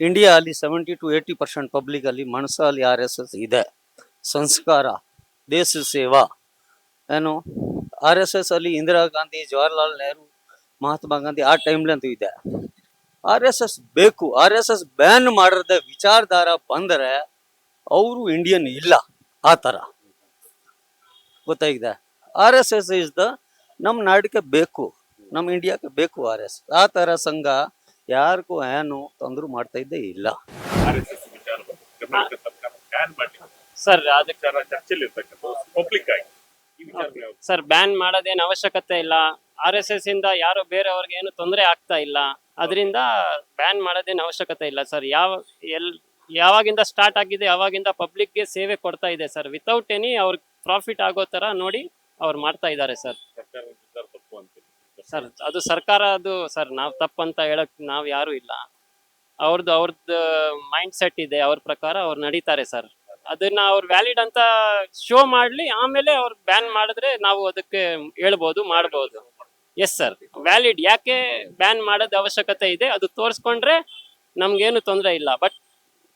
India ಅಲ್ಲಿ 70 to 80% ಪಬ್ಲಿಕ್ ಅಲ್ಲಿ ಮನಸ್ಸಲ್ಲಿ RSS ಇದೆ. ಸಂಸ್ಕಾರ, ದೇಶ ಸೇವಾ ಏನು RSS ಅಲ್ಲಿ ಇಂದಿರಾ ಗಾಂಧಿ, ಜವಾಹರ್ಲಾಲ್ ನೆಹರು, ಮಹಾತ್ಮ ಗಾಂಧಿ ಆ ಟೈಮ್ಲಂತೂ ಇದೆ. RSS ಬೇಕು. RSS ಬ್ಯಾನ್ ಮಾಡಿದ ವಿಚಾರಧಾರ ಬಂದರೆ ಅವರು ಇಂಡಿಯನ್ ಇಲ್ಲ, ಆ ಥರ ಗೊತ್ತಾಗಿದೆ. RSS ಇಸ್ ದ ನಮ್ಮ ನಾಡಿಗೆ ಬೇಕು, ನಮ್ಮ ಇಂಡಿಯಾಕ್ಕೆ ಬೇಕು RSS. ಆ ಥರ ಸಂಘ ಯಾರಿಗೂ ಏನು ತೊಂದರೆ ಮಾಡ್ತಾ ಇದ್ದೇ ಇಲ್ಲ. RSS ವಿಚಾರ ಕರ್ನಾಟಕ ಸರ್ಕಾರ ಬ್ಯಾನ್ ಮಾಡಿ ಸರ್ ಅದಕ್ಕೆ ಚರ್ಚೆಯಲ್ಲಿ ಇರ್ತಕ್ಕಂಥ ಪಬ್ಲಿಕ್ ಆಗಿ ಈ ವಿಚಾರ ಸರ್ ಬ್ಯಾನ್ ಮಾಡೋದೇನು ಅವಶ್ಯಕತೆ ಇಲ್ಲ. RSS ಇಂದ ಯಾರೋ ಬೇರೆಯವ್ರಿಗೆ ಏನು ತೊಂದರೆ ಆಗ್ತಾ ಇಲ್ಲ, ಅದರಿಂದ ಬ್ಯಾನ್ ಮಾಡೋದೇನು ಅವಶ್ಯಕತೆ ಇಲ್ಲ ಸರ್. ಯಾವಾಗಿಂದ ಸ್ಟಾರ್ಟ್ ಆಗಿದೆ ಅವಾಗಿಂದ ಪಬ್ಲಿಕ್ಗೆ ಸೇವೆ ಕೊಡ್ತಾ ಇದೆ ಸರ್. ವಿತೌಟ್ ಎನಿ ಅವ್ರಿಗೆ ಪ್ರಾಫಿಟ್ ಆಗೋ ತರ ನೋಡಿ ಅವ್ರು ಮಾಡ್ತಾ ಇದ್ದಾರೆ ಸರ್. ಸರ್ಕಾರ ವಿಚಾರ ತಪ್ಪು ಅಂತೀವಿ ಸರ್ ಅದು ಸರ್ಕಾರ, ಅದು ಸರ್ ನಾವು ತಪ್ಪಂತ ಹೇಳಕ್ ನಾವು ಯಾರು ಇಲ್ಲ. ಅವ್ರದ್ದು ಮೈಂಡ್ ಸೆಟ್ ಇದೆ, ಅವ್ರ ಪ್ರಕಾರ ಅವ್ರು ನಡೀತಾರೆ ಸರ್. ಅದನ್ನ ಅವ್ರು ವ್ಯಾಲಿಡ್ ಅಂತ ಶೋ ಮಾಡ್ಲಿ, ಆಮೇಲೆ ಅವ್ರು ಬ್ಯಾನ್ ಮಾಡಿದ್ರೆ ನಾವು ಅದಕ್ಕೆ ಹೇಳ್ಬೋದು, ಮಾಡ್ಬೋದು. ಎಸ್ ಸರ್, ವ್ಯಾಲಿಡ್ ಯಾಕೆ ಬ್ಯಾನ್ ಮಾಡೋದು ಅವಶ್ಯಕತೆ ಇದೆ ಅದು ತೋರಿಸ್ಕೊಂಡ್ರೆ ನಮ್ಗೇನು ತೊಂದರೆ ಇಲ್ಲ. ಬಟ್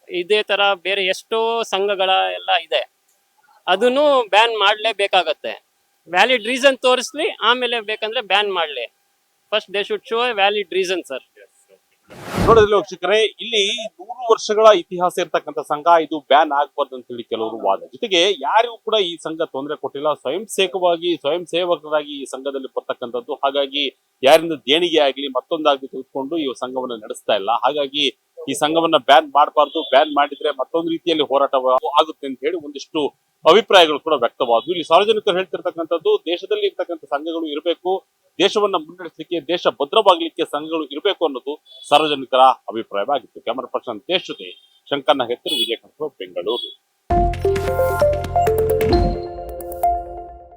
ಇದೇ ತರ ಬೇರೆ ಎಷ್ಟೋ ಸಂಘಗಳ ಎಲ್ಲ ಇದೆ, ಅದನ್ನು ಬ್ಯಾನ್ ಮಾಡ್ಲೇಬೇಕಾಗತ್ತೆ. ವ್ಯಾಲಿಡ್ ರೀಸನ್ ತೋರಿಸ್ಲಿ, ಆಮೇಲೆ ಬೇಕಂದ್ರೆ ಬ್ಯಾನ್ ಮಾಡ್ಲಿ. First they should show A valid reason sir. ನೋಡಿದ್ರಿ ವೀಕ್ಷಕರೇ, ಇಲ್ಲಿ 100 ವರ್ಷಗಳ ಇತಿಹಾಸ ಇರ್ತಕ್ಕಂಥ ಸಂಘ, ಇದು ಬ್ಯಾನ್ ಆಗ್ಬಾರ್ದು ಅಂತ ಹೇಳಿ ಕೆಲವರು ವಾದ. ಜೊತೆಗೆ ಯಾರಿಗೂ ಕೂಡ ಈ ಸಂಘ ತೊಂದರೆ ಕೊಟ್ಟಿಲ್ಲ, ಸ್ವಯಂ ಸೇವಕರಾಗಿ ಈ ಸಂಘದಲ್ಲಿ ಬರ್ತಕ್ಕಂಥದ್ದು. ಹಾಗಾಗಿ ಯಾರಿಂದ ದೇಣಿಗೆ ಆಗ್ಲಿ ಮತ್ತೊಂದಾಗ್ಲಿ ತೆಗೆದುಕೊಂಡು ಈ ಸಂಘವನ್ನ ನಡೆಸ್ತಾ ಇಲ್ಲ. ಹಾಗಾಗಿ ಈ ಸಂಘವನ್ನ ಬ್ಯಾನ್ ಮಾಡಬಾರ್ದು, ಬ್ಯಾನ್ ಮಾಡಿದ್ರೆ ಮತ್ತೊಂದು ರೀತಿಯಲ್ಲಿ ಹೋರಾಟ ಆಗುತ್ತೆ ಅಂತ ಹೇಳಿ ಒಂದಿಷ್ಟು ಅಭಿಪ್ರಾಯಗಳು ಕೂಡ ವ್ಯಕ್ತವಾದವು. ಇಲ್ಲಿ ಸಾರ್ವಜನಿಕರು ಹೇಳ್ತಿರ್ತಕ್ಕಂಥದ್ದು, ದೇಶದಲ್ಲಿ ಇರ್ತಕ್ಕಂಥ ಸಂಘಗಳು ಇರಬೇಕು, ದೇಶವನ್ನ ಮುನ್ನಡೆಸಲಿಕ್ಕೆ, ದೇಶ ಭದ್ರವಾಗಲಿಕ್ಕೆ ಸಂಘಗಳು ಇರಬೇಕು ಅನ್ನೋದು ಸಾರ್ವಜನಿಕರ ಅಭಿಪ್ರಾಯವಾಗಿತ್ತು. ಕ್ಯಾಮರಾ ಪರ್ಸನ್ ತೇಜ್ ಜೊತೆ ಶಂಕರ್ ನಾಗೇಂದ್ರ, ವಿಜಯ ಕನಕಪುರ, ಬೆಂಗಳೂರು.